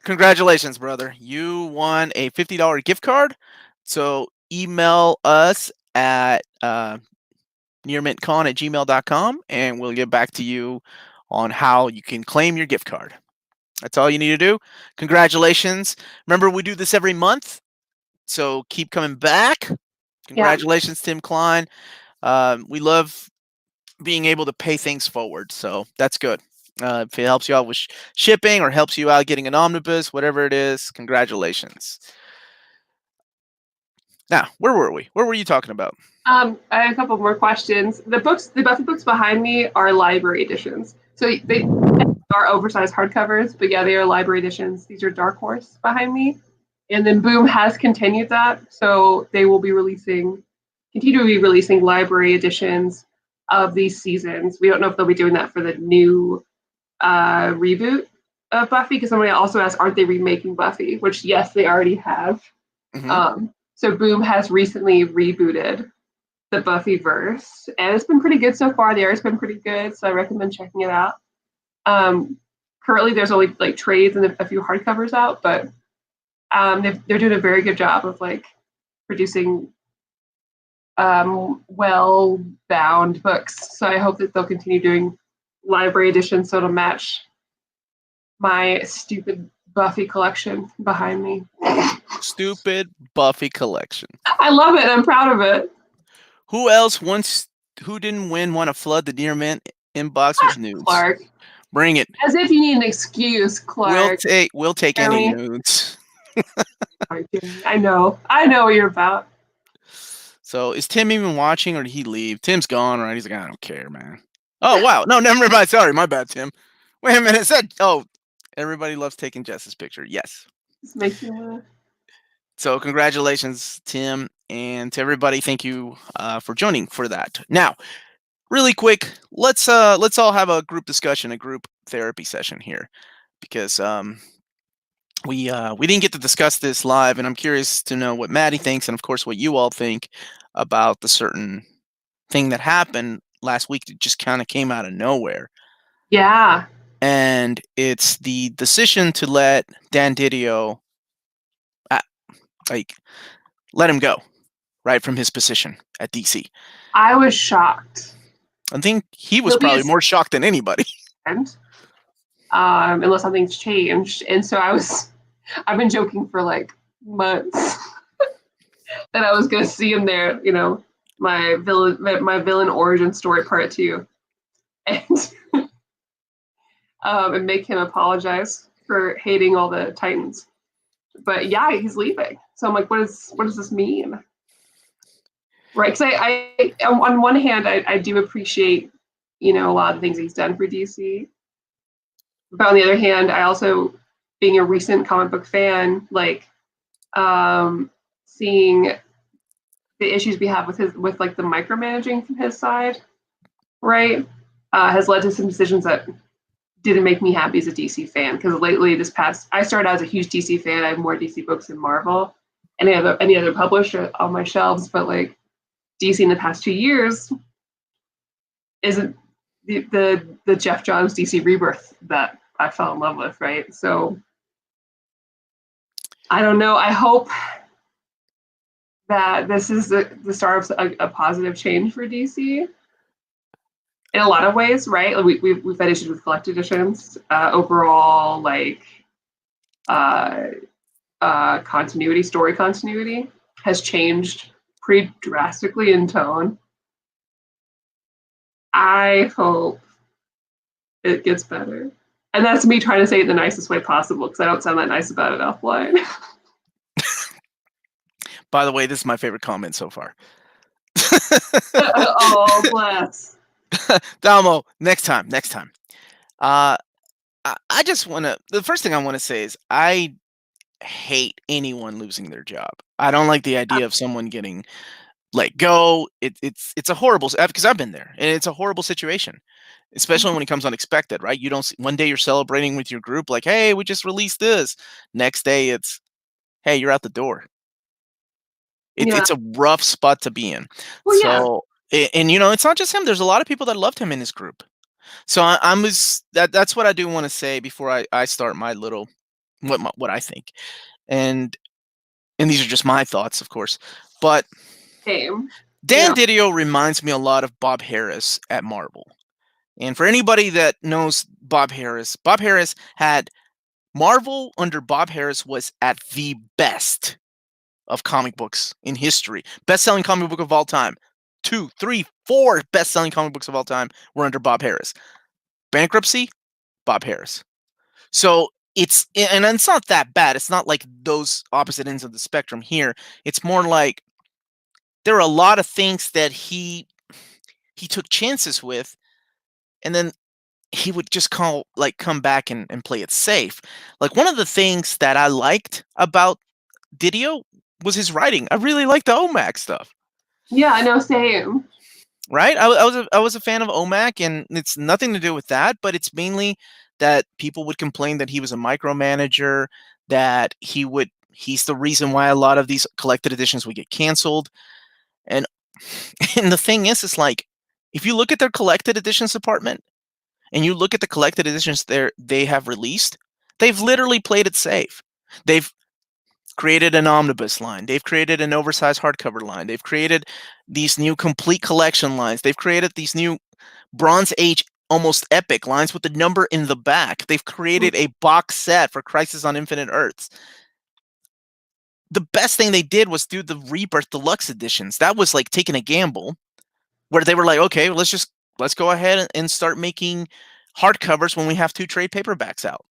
Congratulations, brother. You won a $50 gift card. So email us at nearmintcon@gmail.com and we'll get back to you on how you can claim your gift card. That's all you need to do. Congratulations. Remember, we do this every month, so keep coming back. Congratulations, Tim Klein. We love being able to pay things forward, so that's good. If it helps you out with shipping or helps you out getting an omnibus, whatever it is, congratulations. Now, where were we? What were you talking about? I have a couple more questions. The Buffy books behind me are library editions. So they are oversized hardcovers, but yeah, they are library editions. These are Dark Horse behind me. And then Boom has continued that. So they will be continue to be releasing library editions of these seasons. We don't know if they'll be doing that for the new reboot of Buffy, because somebody also asked, aren't they remaking Buffy? Which, yes, they already have. Mm-hmm. So Boom has recently rebooted the Buffyverse, and it's been pretty good so far. The art's been pretty good, so I recommend checking it out. Currently, there's only like trades and a few hardcovers out, but they're doing a very good job of like producing well-bound books. So I hope that they'll continue doing library editions so it'll match my stupid Buffy collection behind me. Stupid Buffy collection. I love it. I'm proud of it. Who didn't want to flood the Dear Mint inbox with nudes? Clark. Bring it. As if you need an excuse, Clark. We'll take any nudes. I know what you're about. So is Tim even watching, or did he leave? Tim's gone, right? He's like, I don't care, man. Oh, wow. No, never mind. Sorry, my bad, Tim. Wait a minute. Everybody loves taking Jess's picture. Yes. This makes me laugh. So congratulations, Tim, and to everybody, thank you for joining for that. Now, really quick, let's all have a group discussion, a group therapy session here, because we didn't get to discuss this live, and I'm curious to know what Maddie thinks, and of course what you all think about the certain thing that happened last week that just kind of came out of nowhere. Yeah. And it's the decision to let Dan Didio let him go, right, from his position at DC. I was shocked. I think he was probably more shocked than anybody. Unless something's changed. And so I've been joking for like months that I was going to see him there, my villain origin story part 2. And and make him apologize for hating all the Titans. but yeah, he's leaving. So I'm like, what does this mean? Right? Because I on one hand, I do appreciate a lot of the things he's done for DC, but on the other hand, I also, being a recent comic book fan, like seeing the issues we have with like the micromanaging from his side, right, has led to some decisions that didn't make me happy as a DC fan. Because lately, I started out as a huge DC fan. I have more DC books than Marvel, any other publisher on my shelves, but like DC in the past 2 years isn't the Jeff Johns DC rebirth that I fell in love with, right? So I don't know. I hope that this is the start of a positive change for DC in a lot of ways, right? Like we've had issues with collected editions. Overall, like story continuity has changed pretty drastically in tone. I hope it gets better. And that's me trying to say it in the nicest way possible, because I don't sound that nice about it offline. By the way, this is my favorite comment so far. Oh, bless. Damo, next time. I just want to. The first thing I want to say is I hate anyone losing their job. I don't like the idea of someone getting let go. It's a horrible, because I've been there, and it's a horrible situation, especially when it comes unexpected, right? You don't. One day you're celebrating with your group, like, "Hey, we just released this." Next day, it's, "Hey, you're out the door." Yeah. It's a rough spot to be in. Well, yeah. So, and it's not just him. There's a lot of people that loved him in his group. So that's what I do want to say before I start my little what I think, and these are just my thoughts, of course. But Same. Dan Yeah. Didio reminds me a lot of Bob Harris at Marvel. And for anybody that knows Bob Harris had Marvel under Bob Harris was at the best of comic books in history. Best-selling comic book of all time. 2, 3, 4 best-selling comic books of all time were under Bob Harris. Bankruptcy, Bob Harris. So it's not that bad. It's not like those opposite ends of the spectrum here. It's more like there are a lot of things that he took chances with, and then he would just come back and play it safe. Like, one of the things that I liked about Didio was his writing. I really liked the OMAC stuff. Yeah, I know, same. Right? I was a fan of OMAC, and it's nothing to do with that, but it's mainly that people would complain that he was a micromanager, that he's the reason why a lot of these collected editions would get canceled. And and the thing is, it's like, if you look at their collected editions department and you look at the collected editions they have released, they've literally played it safe. They've created an omnibus line. They've created an oversized hardcover line. They've created these new complete collection lines. They've created these new Bronze Age almost epic lines with the number in the back. They've created a box set for Crisis on Infinite Earths. The best thing they did was do the Rebirth Deluxe editions. That was like taking a gamble, where they were like, okay, let's go ahead and start making hardcovers when we have 2 trade paperbacks out.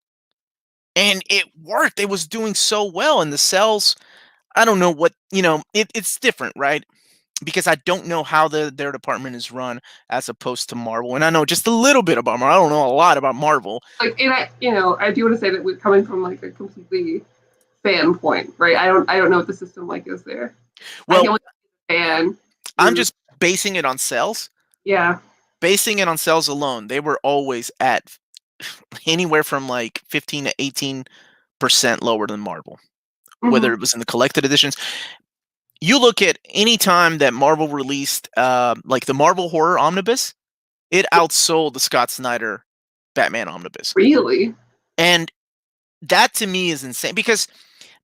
And it worked. It was doing so well, and the sales, I don't know what, it's different, right? Because I don't know how their department is run as opposed to Marvel. And I know just a little bit about Marvel. I don't know a lot about Marvel. Like, and I do want to say that we're coming from like a completely fan point, right? I don't know what the system like is there. Well, I can only fan. I'm just basing it on sales. Yeah. Basing it on sales alone, they were always at anywhere from like 15 to 18% lower than Marvel. Whether it was in the collected editions. You look at any time that Marvel released, like the Marvel Horror Omnibus, it outsold the Scott Snyder Batman Omnibus. Really? And that to me is insane, because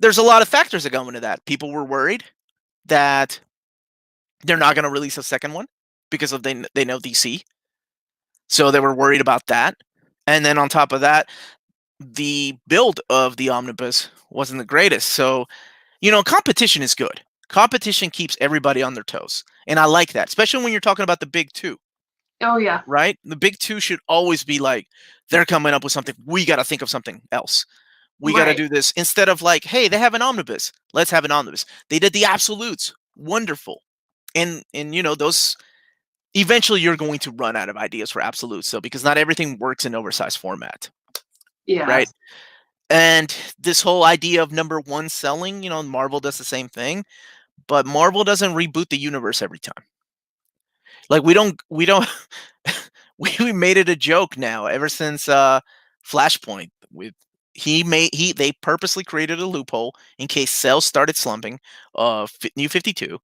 there's a lot of factors that go into that. People were worried that they're not going to release a second one because of they know DC. So they were worried about that. And then on top of that, the build of the omnibus wasn't the greatest. So, competition is good. Competition keeps everybody on their toes. And I like that, especially when you're talking about the big 2. Oh, yeah. Right? The big 2 should always be like, they're coming up with something. We got to think of something else. We got to Right. do this instead of like, hey, they have an omnibus. Let's have an omnibus. They did the absolutes. Wonderful. And those eventually you're going to run out of ideas for absolutes. So because not everything works in oversized format, right? Yes. And this whole idea of number one selling, Marvel does the same thing, but Marvel doesn't reboot the universe every time. Like we don't we made it a joke now ever since Flashpoint with they purposely created a loophole in case sales started slumping New 52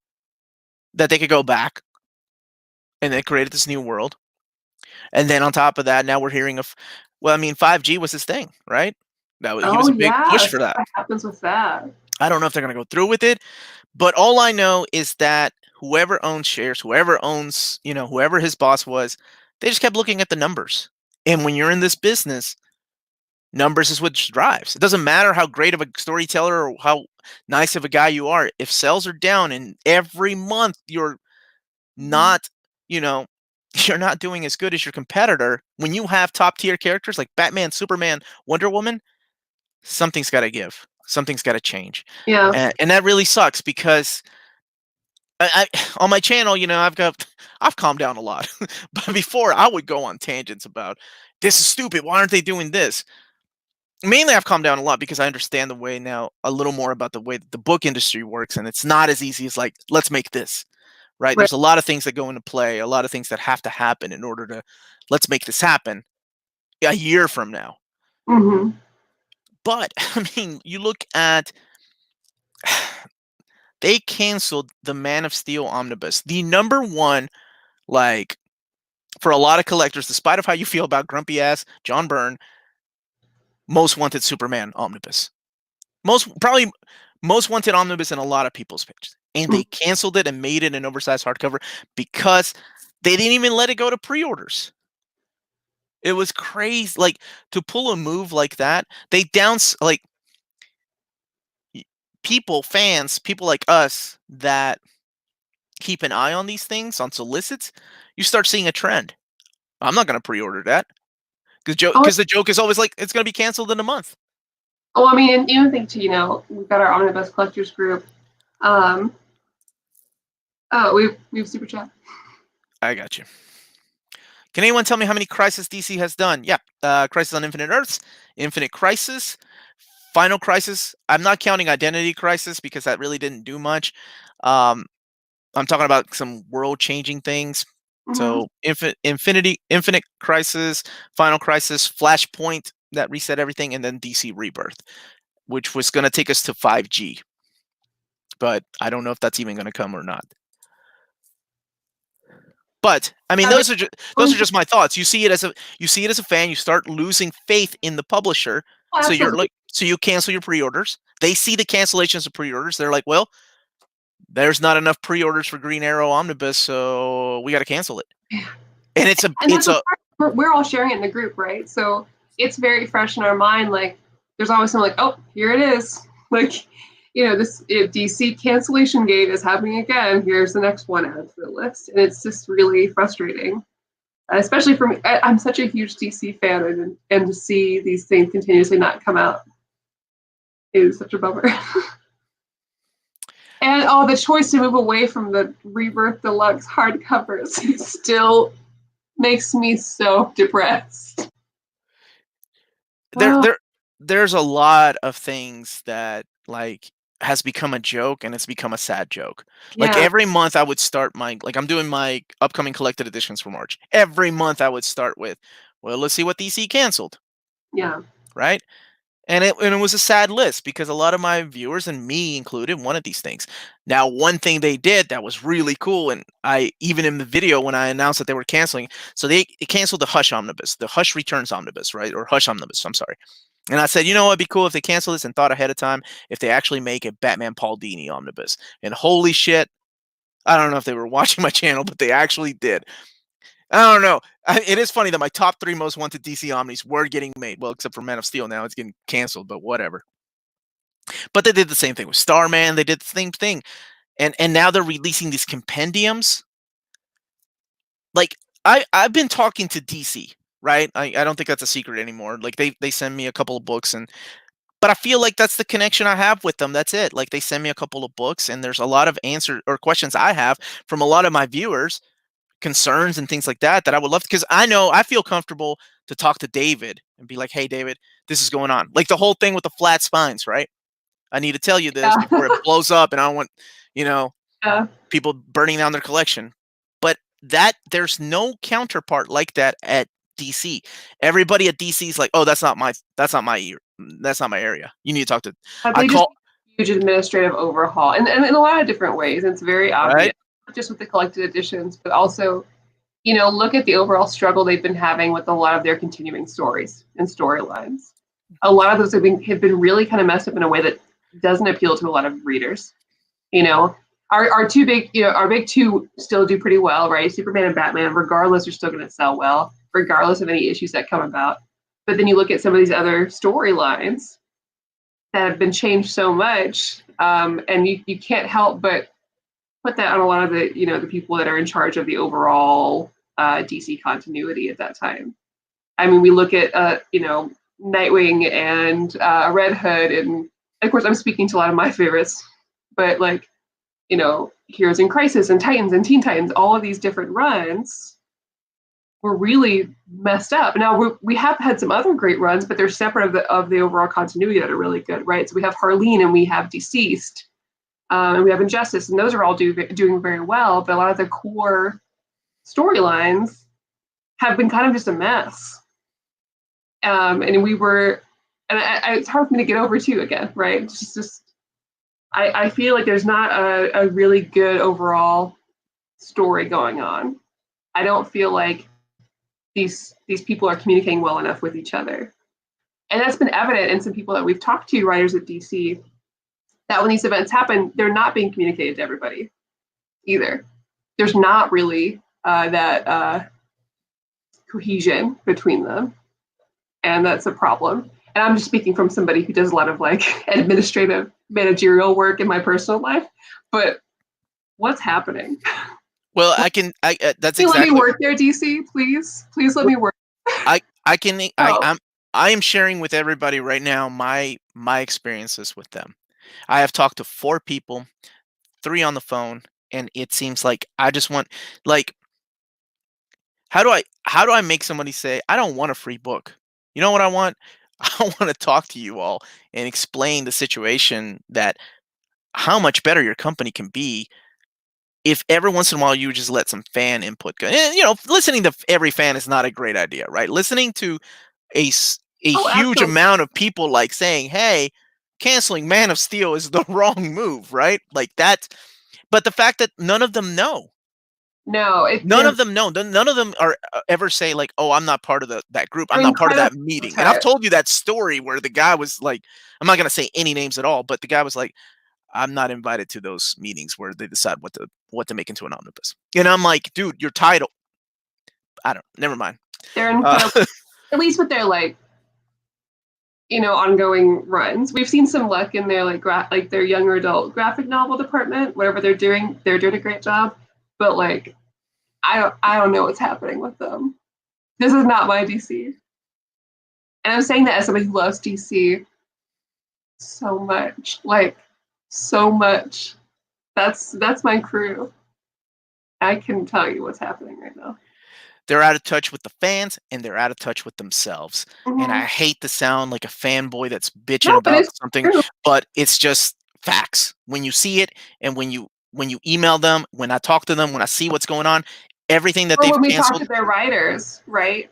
that they could go back, and they created this new world. And then on top of that, now we're hearing of, well, I mean, 5G was his thing, right? He Oh was a big push yes. for that. What happens with that? I don't know if they're going to go through with it, but all I know is that whoever owns shares, whoever owns, whoever his boss was, they just kept looking at the numbers. And when you're in this business, numbers is what drives. It doesn't matter how great of a storyteller or how nice of a guy you are. If sales are down and every month you're Mhm. not, you know, you're not doing as good as your competitor, when you have top tier characters like Batman, Superman, Wonder Woman, something's got to give. Something's got to change. Yeah. And that really sucks because I on my channel, I've calmed down a lot. But before I would go on tangents about this is stupid. Why aren't they doing this? Mainly I've calmed down a lot because I understand the way now a little more about the way that the book industry works, and it's not as easy as like, let's make this, right? Right. There's a lot of things that go into play, a lot of things that have to happen in order to let's make this happen a year from now. Hmm. But I mean, you look at they canceled the Man of Steel omnibus, the number one, like, for a lot of collectors, despite of how you feel about grumpy ass John Byrne, most wanted Superman omnibus. Probably most wanted omnibus in a lot of people's pages. And they canceled it and made it an oversized hardcover because they didn't even let it go to pre-orders. It was crazy. Like, to pull a move like that, they like fans, people like us that keep an eye on these things on solicits, you start seeing a trend. I'm not going to pre-order that Oh, because the joke is always like it's going to be canceled in a month. oh, I mean, and even think too, we've got our omnibus collectors group. Um, oh, we've super chat. I got you. Can anyone tell me how many Crisis DC has done? Yeah, Crisis on Infinite Earths, Infinite Crisis, Final Crisis. I'm not counting Identity Crisis because that really didn't do much. Um, I'm talking about some world-changing things. Hmm. So Infinite Crisis, Final Crisis, Flashpoint that reset everything, and then DC Rebirth, which was going to take us to 5G. But I don't know if that's even going to come or not. But I mean, I mean, those are just my thoughts. You see it as a fan. You start losing faith in the publisher, so you're absolutely. like, so you cancel your pre-orders. They see the cancellations of pre-orders. They're like, well, there's not enough pre-orders for Green Arrow Omnibus, so we got to cancel it. And And that's the part, we're all sharing it in the group, right? So it's very fresh in our mind. Like, there's always something like, oh, here it is. Like, this if DC cancellation gate is happening again. Here's the next one added to the list, and it's just really frustrating, especially for me. I'm such a huge DC fan, and to see these things continuously not come out is such a bummer. And the choice to move away from the Rebirth Deluxe hardcovers still makes me so depressed. there Oh, there there's a lot of things that like has become a joke, and it's become a sad joke. Like yeah, every month I would start I'm doing my upcoming collected editions for March. Every month I would start with, well, let's see what DC canceled, yeah, right? And it was a sad list because a lot of my viewers, and me included, wanted these things. Now, one thing they did that was really cool, and I even in the video when I announced that they were canceling, so they canceled the Hush Omnibus, the Hush Returns Omnibus, right? Or Hush Omnibus, I'm sorry. And I said, you know what, it'd be cool if they cancel this and thought ahead of time if they actually make a Batman Paul Dini omnibus. And holy shit, I don't know if they were watching my channel, but they actually did. I don't know. It is funny that my top 3 most wanted DC Omnis were getting made. Well, except for Man of Steel now, it's getting canceled, but whatever. But they did the same thing with Starman. They did the same thing. And now they're releasing these compendiums. Like, I've been talking to DC, right? I don't think that's a secret anymore. Like they send me a couple of books, and but I feel like that's the connection I have with them. That's it. Like they send me a couple of books, and there's a lot of answer or questions I have from a lot of my viewers, concerns and things like that that I would love because I know I feel comfortable to talk to David and be like, "Hey, David, this is going on." Like the whole thing with the flat spines, right? I need to tell you this Yeah. before it blows up, and I don't want, you know, Yeah. people burning down their collection. But that there's no counterpart like that at DC. Everybody at DC is like, "Oh, that's not my area. You need to talk to." I They just call huge administrative overhaul, and in a lot of different ways. It's very right. obvious, not just with the collected editions, but also, look at the overall struggle they've been having with a lot of their continuing stories and storylines. A lot of those have been really kind of messed up in a way that doesn't appeal to a lot of readers. You know, our two big, our big two still do pretty well, right? Superman and Batman, regardless, are still going to sell well, regardless of any issues that come about. But then you look at some of these other storylines that have been changed so much, and you can't help but put that on a lot of the people that are in charge of the overall DC continuity at that time. I mean, we look at Nightwing and Red Hood, and of course I'm speaking to a lot of my favorites, but like Heroes in Crisis and Titans and Teen Titans, all of these different runs were really messed up. Now we have had some other great runs, but they're separate of the overall continuity that are really good, right? So we have Harleen and we have Deceased, and we have Injustice, and those are all doing very well. But a lot of the core storylines have been kind of just a mess. And we were, and it's hard for me to get over too again, right? It's just I feel like there's not a really good overall story going on. I don't feel like these people are communicating well enough with each other. And that's been evident in some people that we've talked to, writers at DC, that when these events happen, they're not being communicated to everybody either. There's not really that cohesion between them. And that's a problem. And I'm just speaking from somebody who does a lot of like administrative managerial work in my personal life. But what's happening? Well, that's Can you let me exactly. work there, DC? Please let me work. I can Oh, I am sharing with everybody right now my experiences with them. I have talked to 4 people, 3 on the phone, and it seems like I just want like how do I make somebody say, "I don't want a free book." You know what I want? I want to talk to you all and explain the situation that how much better your company can be if every once in a while you just let some fan input go. And, listening to every fan is not a great idea, right? Listening to a oh, huge absolutely. amount of people like saying, "Hey, canceling Man of Steel is the wrong move," right? Like that. But the fact that none of them know, No, none of them know, none of them are ever say like, "Oh, I'm not part of that group. I'm they're not part of incredibly that meeting." And I've protect. told you that story where the guy was like, I'm not gonna say any names at all, but the guy was like, "I'm not invited to those meetings where they decide what to make into an omnibus." And I'm like, "Dude, your title." I don't. Never mind. They're Uh, incredible, at least with their like ongoing runs. We've seen some luck in their like their younger adult graphic novel department. Whatever they're doing a great job. But like I don't know what's happening with them. This is not my DC, and I'm saying that as somebody who loves DC so much, like so much. That's my crew. I can tell you what's happening right now. they're out of touch with the fans and they're out of touch with themselves. And I Mm-hmm. hate to sound like a fanboy that's bitching No, but about it's something, true. but it's just facts. When you see it and when you email them, when I talk to them, when I see what's going on, everything that Or they've when we talk canceled. to their writers, right?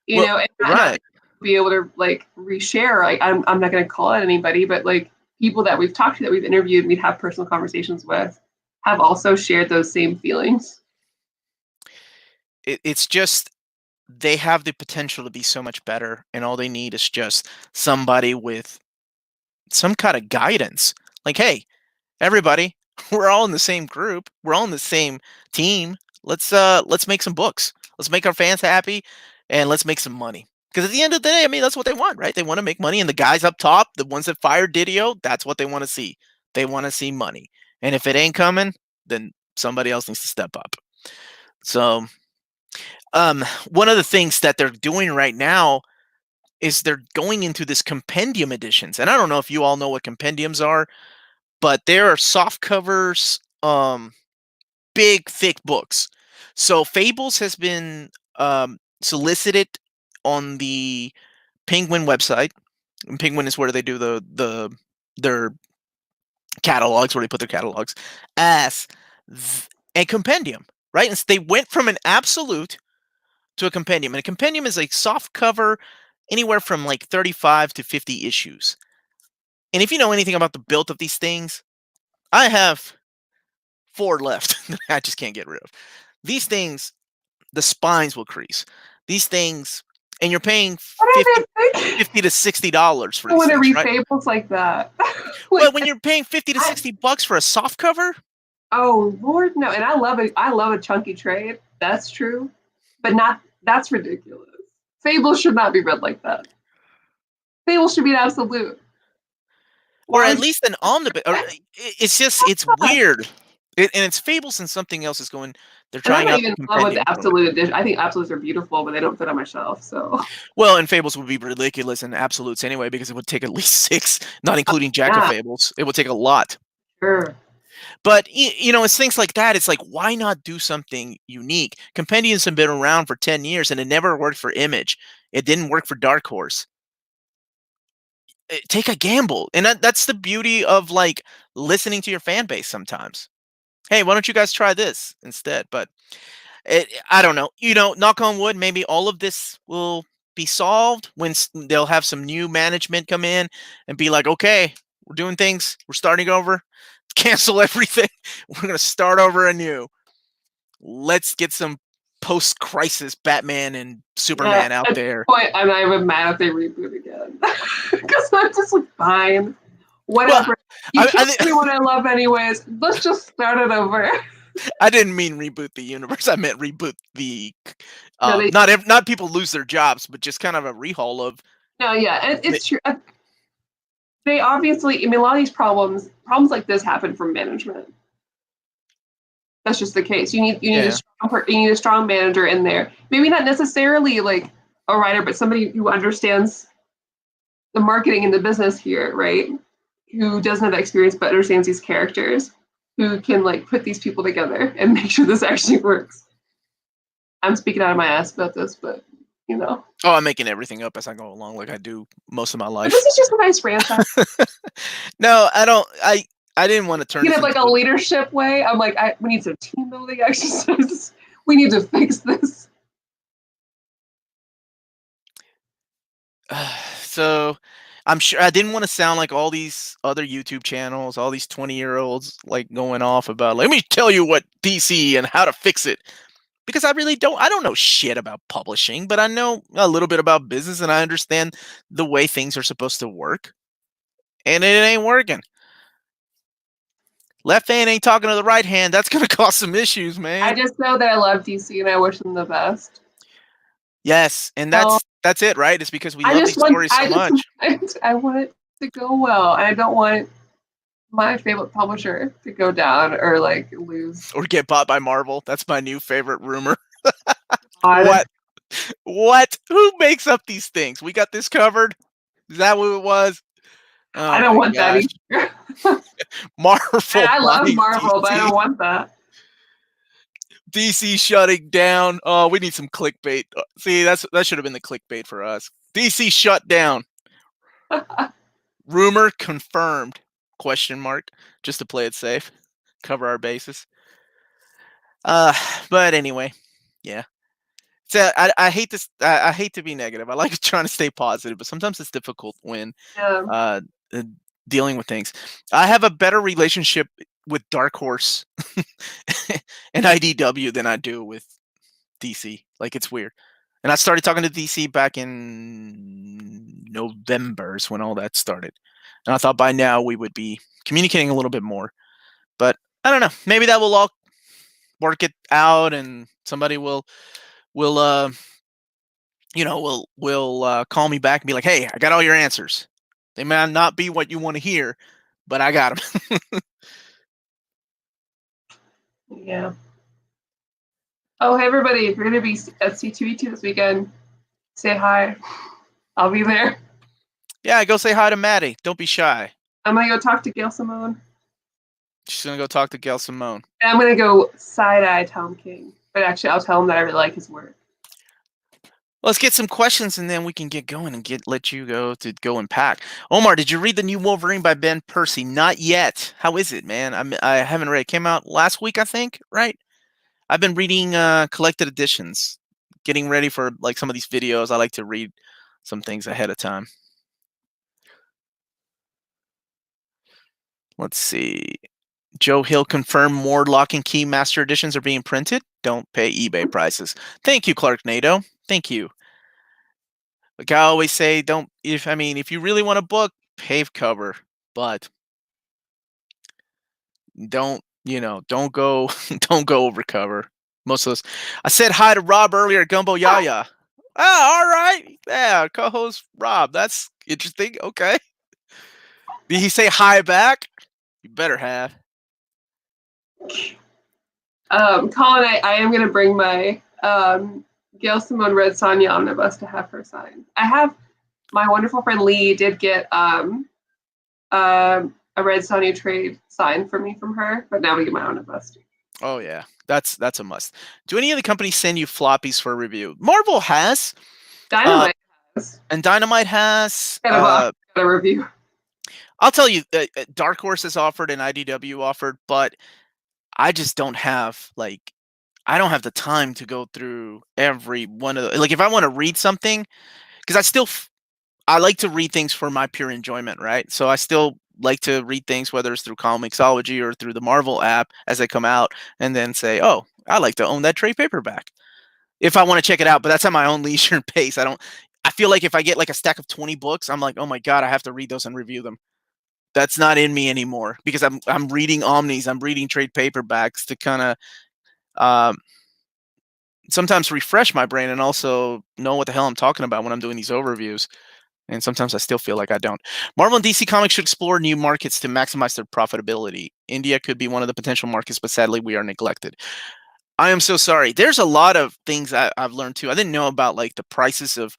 Well, And not right. be able to like reshare. Like I'm not going to call out anybody, but like people that we've talked to, that we've interviewed, we'd have personal conversations with, have also shared those same feelings. It's just they have the potential to be so much better, and all they need is just somebody with some kind of guidance. Like, hey, everybody, we're all in the same group. We're all in the same team. Let's make some books. Let's make our fans happy and let's make some money. Because at the end of the day, I mean, that's what they want, right? They want to make money. And the guys up top, the ones that fired Didio, that's what they want to see. They want to see money. And if it ain't coming, then somebody else needs to step up. So, one of the things that they're doing right now is they're going into this compendium editions, and I don't know if you all know what compendiums are, but there are soft covers, big thick books. So Fables has been solicited on the Penguin website. And Penguin is where they do their catalogs, where they put their catalogs as a compendium, right? And they went from an absolute to a compendium, and a compendium is a soft cover, anywhere from like 35 to 50 issues. And if you know anything about the build of these things, I have 4 left that I just can't get rid of. These things, the spines will crease. These things, and you're paying What are 50, they thinking? 50 to $60 for I these want to things, read right? fables like that. Well, Like, when you're paying 50 to I, 60 bucks for a soft cover, oh Lord, no! And I love it. I love a chunky trade. That's true, but not. That's ridiculous. Fables should not be read like that. Fables should be an absolute. or Why at would least an omnibus. Or it's just it's you? weird. And it's Fables and something else is going. They're And I'm trying not out even the in love with compendium the for it. absolute edition. I think absolutes are beautiful, but they don't fit on my shelf. So Well, and Fables would be ridiculous in absolutes anyway because it would take at least 6, not including Jack of yeah, Fables. It would take a lot. sure. But it's things like that. It's like, why not do something unique? Compendiums have been around for 10 years and it never worked for Image. It didn't work for Dark Horse. Take a gamble. And that's the beauty of like listening to your fan base sometimes. Hey, why don't you guys try this instead? But I don't know. Knock on wood, maybe all of this will be solved when they'll have some new management come in and be like, okay, we're doing things. We're starting over. Cancel everything. We're going to start over anew. Let's get some post-crisis Batman and Yeah, Superman out at this there. point, I'm not even mad if they reboot again because I'm just like fine, Well, whatever. You I, killed I, everyone I love anyways. Let's just start it over. I didn't mean reboot the universe. I meant reboot the No, they not people lose their jobs, but just kind of a rehaul of. no, yeah, it's true. They obviously, I mean, a lot of these problems like this happen from management. That's just the case. Yeah. You need a strong manager in there. Maybe not necessarily like a writer, but somebody who understands the marketing and the business here, right? Who doesn't have that experience but understands these characters, who can like put these people together and make sure this actually works. I'm speaking out of my ass about this, but you know. Oh, I'm making everything up as I go along, like I do most of my But this life. is just a nice rant. No, I don't. I didn't want to turn You this know, like into a leadership way. I'm like, we need some team building exercises. We need to fix this. So I'm sure I didn't want to sound like all these other YouTube channels, all these 20-year-olds like going off about, let me tell you what DC and how to fix it. Because I don't know shit about publishing, but I know a little bit about business and I understand the way things are supposed to work. And it ain't working. Left hand ain't talking to the right hand. That's gonna cause some issues, I man. just know that I love DC and I wish them the best. Yes, and So that's it, right? It's because we love these stories so much. I want it to go well. And I don't want my favorite publisher to go down or like lose. Or get bought by Marvel. That's my new favorite rumor. God, What? What? Who makes up these things? We got this covered. Is that what it was? I Oh don't my want that gosh. either. And Marvel I love buying Marvel, but I DC. don't want that. DC shutting down. Oh, we need some clickbait. See, that should have been the clickbait for us. DC shut down. Rumor confirmed. Question mark. Just to play it safe. Cover our bases. Uh, but anyway, yeah. So I hate this. I hate to be negative. I like trying to stay positive, but sometimes it's difficult when Yeah. uh, uh, dealing with things. I have a better relationship with Dark Horse and IDW than I do with DC. Like, it's weird. And I started talking to DC back in November is when all that started. And I thought by now we would be communicating a little bit more. But I don't know. Maybe that will all work it out and somebody will call me back and be like, "Hey, I got all your answers. They may not be what you want to hear, but I got them." Yeah. Oh, hey everybody! If you're gonna be at C2E2 this weekend, say hi. I'll be there. Yeah, go say hi to Maddie. Don't be shy. I'm gonna go talk to Gail Simone. She's gonna go talk to Gail Simone. And I'm gonna go side-eye Tom King. But actually, I'll tell him that I really like his work. Let's get some questions and then we can get going and let you go and pack. Omar, did you read the new Wolverine by Ben Percy? Not yet. How is it, man? I haven't read it. It came out last week, I think, right? I've been reading collected editions, getting ready for like some of these videos. I like to read some things ahead of time. Let's see. Joe Hill confirmed more Lock and Key Master Editions are being printed. Don't pay eBay prices. Thank you, Clark Nato. Thank you. Like I always say, if you really want a book, pay cover, but don't go don't go over cover. Most of those. I said hi to Rob earlier, Gumbo Yaya. Ah, all right. Yeah, co-host Rob. That's interesting. Okay. Did he say hi back? You better have. Colin, I am gonna bring my Gail Simone Red Sonja omnibus to have her sign. I have my wonderful friend Lee did get a Red Sonja trade signed for me from her, but now we get my omnibus. Oh yeah, that's a must. Do any of the companies send you floppies for review? Marvel has. Dynamite has. And Dynamite has. Got a review. I'll tell you, Dark Horse has offered and IDW offered, but I just don't have I don't have the time to go through every one of if I want to read something, because I like to read things for my pure enjoyment, right? So I still like to read things, whether it's through Comixology or through the Marvel app as they come out, and then say, oh, I like to own that trade paperback if I want to check it out. But that's at my own leisure and pace. I feel like if I get like a stack of 20 books, I'm like, oh my God, I have to read those and review them. That's not in me anymore because I'm reading omnis, I'm reading trade paperbacks to kind of sometimes refresh my brain and also know what the hell I'm talking about when I'm doing these overviews. And sometimes I still feel like I don't. Marvel and DC Comics should explore new markets to maximize their profitability. India could be one of the potential markets, but sadly we are neglected. I am so sorry. There's a lot of things I've learned too. I didn't know about like the prices of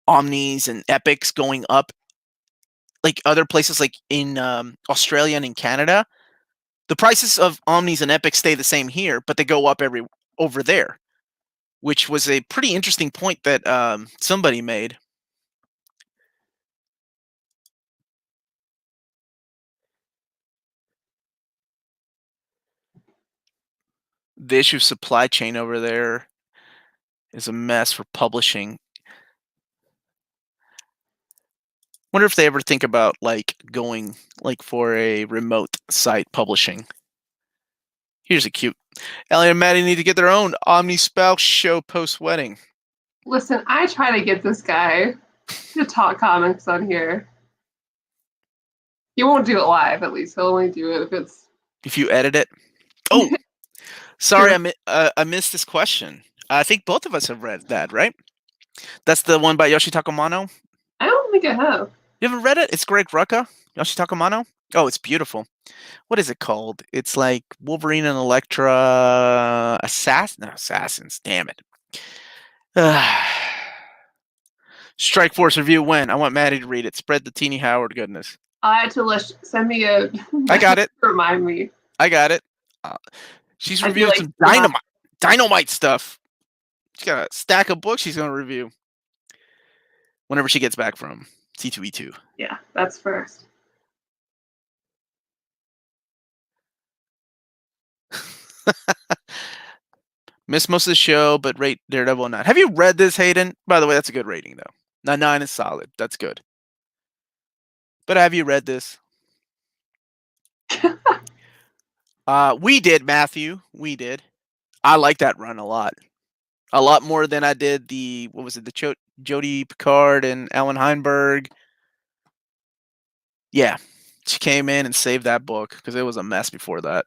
omnis and epics going up. Like other places like in Australia and in Canada, the prices of omnis and epics stay the same here, but they go up over there, which was a pretty interesting point that somebody made. The issue of supply chain over there is a mess for publishing. Wonder if they ever think about like going like for a remote site publishing. Here's a cute. Ellie and Maddie need to get their own Omni Spouse show post wedding. Listen, I try to get this guy to talk comics on here. He won't do it live, at least. He'll only do it if you edit it. Oh, sorry, I missed this question. I think both of us have read that, right? That's the one by Yoshitaka Mano? I don't think I have. You haven't read it? It's Greg Rucka, Yoshitaka Mano? Oh, it's beautiful. What is it called? It's like Wolverine and Elektra Assassins. Damn it. Strike Force review when? I want Maddie to read it. Spread the Teeny Howard goodness. I had to send me a. I got it. Remind me. I got it. She's reviewing some dynamite stuff. She's got a stack of books she's going to review whenever she gets back from C2E2. Yeah, that's first. Missed most of the show, but rate Daredevil 9. Have you read this, Hayden? By the way, that's a good rating, though. 9 is solid. That's good. But have you read this? We did, Matthew. We did. I like that run a lot. A lot more than I did the Jodie Picard and Alan Heinberg. Yeah. She came in and saved that book because it was a mess before that.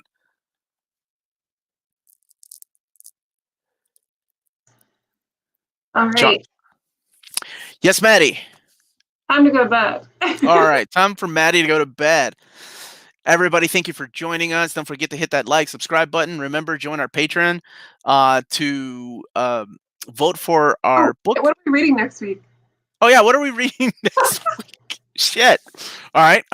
All right. Yes, Maddie. Time to go to bed. All right. Time for Maddie to go to bed. Everybody, thank you for joining us. Don't forget to hit that like, subscribe button. Remember, join our Patreon to vote for our book. What are we reading next week? Oh yeah, what are we reading next week? Shit. All right.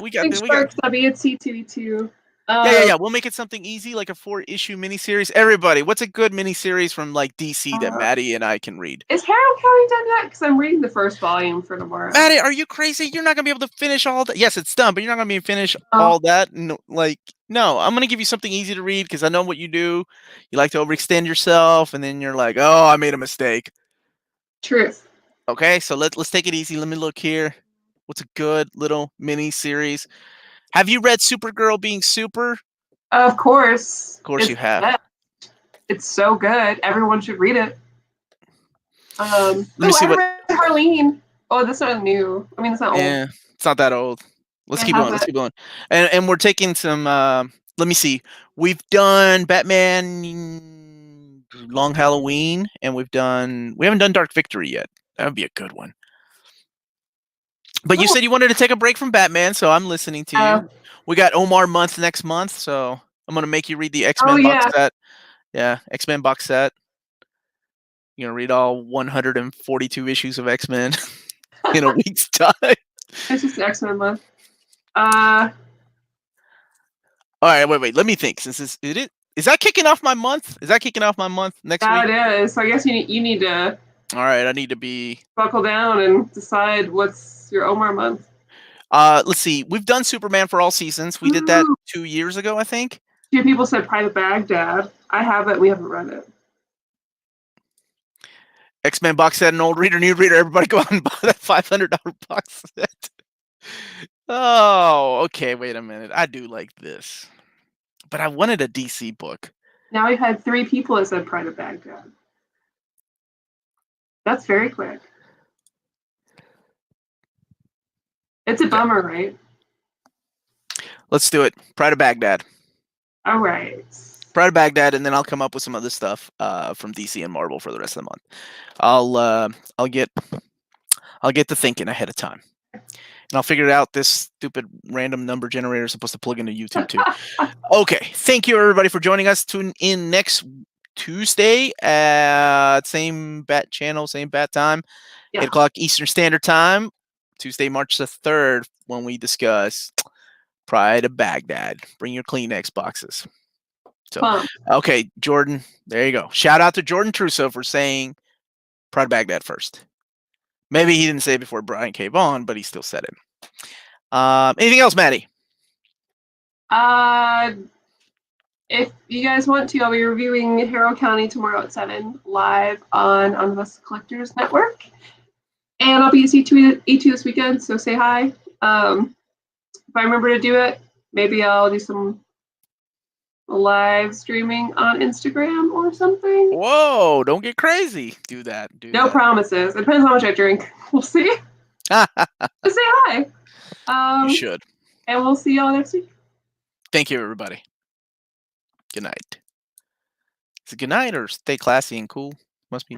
We got Six this. We got. Sparks, W, it's C2E2. Yeah. We'll make it something easy, like a 4-issue miniseries. Everybody, what's a good miniseries from like DC that Maddie and I can read? Is Harrow County done yet? Because I'm reading the first volume for tomorrow. Maddie, are you crazy? You're not gonna be able to finish all that. Yes, it's done, but you're not gonna be able to finish all that. No, no. I'm gonna give you something easy to read because I know what you do. You like to overextend yourself, and then you're like, "Oh, I made a mistake." Truth. Okay, so let's take it easy. Let me look here. What's a good little mini series? Have you read Supergirl Being Super? Of course. Of course you have. It's so good. Everyone should read it. Let me see I read Harleen. Oh, that's not new. I mean, it's not old. Yeah, it's not that old. Let's keep going. Let's keep going. And we're taking some. Let me see. We've done Batman Long Halloween, and we haven't done Dark Victory yet. That would be a good one. But you said you wanted to take a break from Batman, so I'm listening to you. We got Omar month next month, so I'm gonna make you read the X-Men box set. Yeah, X-Men box set. You're gonna read all 142 issues of X-Men in a week's time. It's just X-Men month. All right, wait. Let me think. Since is that kicking off my month? Is that kicking off my month next week? Yeah, it is. So I guess you need to. All right, I need to be buckle down and decide what's your Omar month. Let's see. We've done Superman for all seasons. We did that 2 years ago, I think. 2 people said Private Baghdad. I have it. We haven't read it. X-Men box set, an old reader, new reader. Everybody go out and buy that $500 box set. Oh, okay. Wait a minute. I do like this, but I wanted a DC book. Now we've had 3 people that said Private Baghdad. That's very quick. It's a bummer, right? Let's do it. Pride of Baghdad. All right. Pride of Baghdad, and then I'll come up with some other stuff from DC and Marvel for the rest of the month. I'll get to thinking ahead of time, and I'll figure it out. This stupid random number generator is supposed to plug into YouTube too. Okay, thank you everybody for joining us. Tune in next Tuesday at same bat channel, same bat time, 8 o'clock Eastern Standard Time. Tuesday, March the 3rd, when we discuss Pride of Baghdad. Bring your Kleenex boxes. So, okay, Jordan, there you go. Shout out to Jordan Trusso for saying Pride of Baghdad first. Maybe he didn't say it before Brian came on, but he still said it. Anything else, Maddie? If you guys want to, I'll be reviewing Harrow County tomorrow at 7 live on Omnibus Collectors Network. And I'll be at C2E2 this weekend, so say hi. If I remember to do it, maybe I'll do some live streaming on Instagram or something. Whoa, don't get crazy. Do that. No promises. It depends how much I drink. We'll see. Say hi. You should. And we'll see y'all next week. Thank you, everybody. Good night. Is it good night or stay classy and cool? Must be.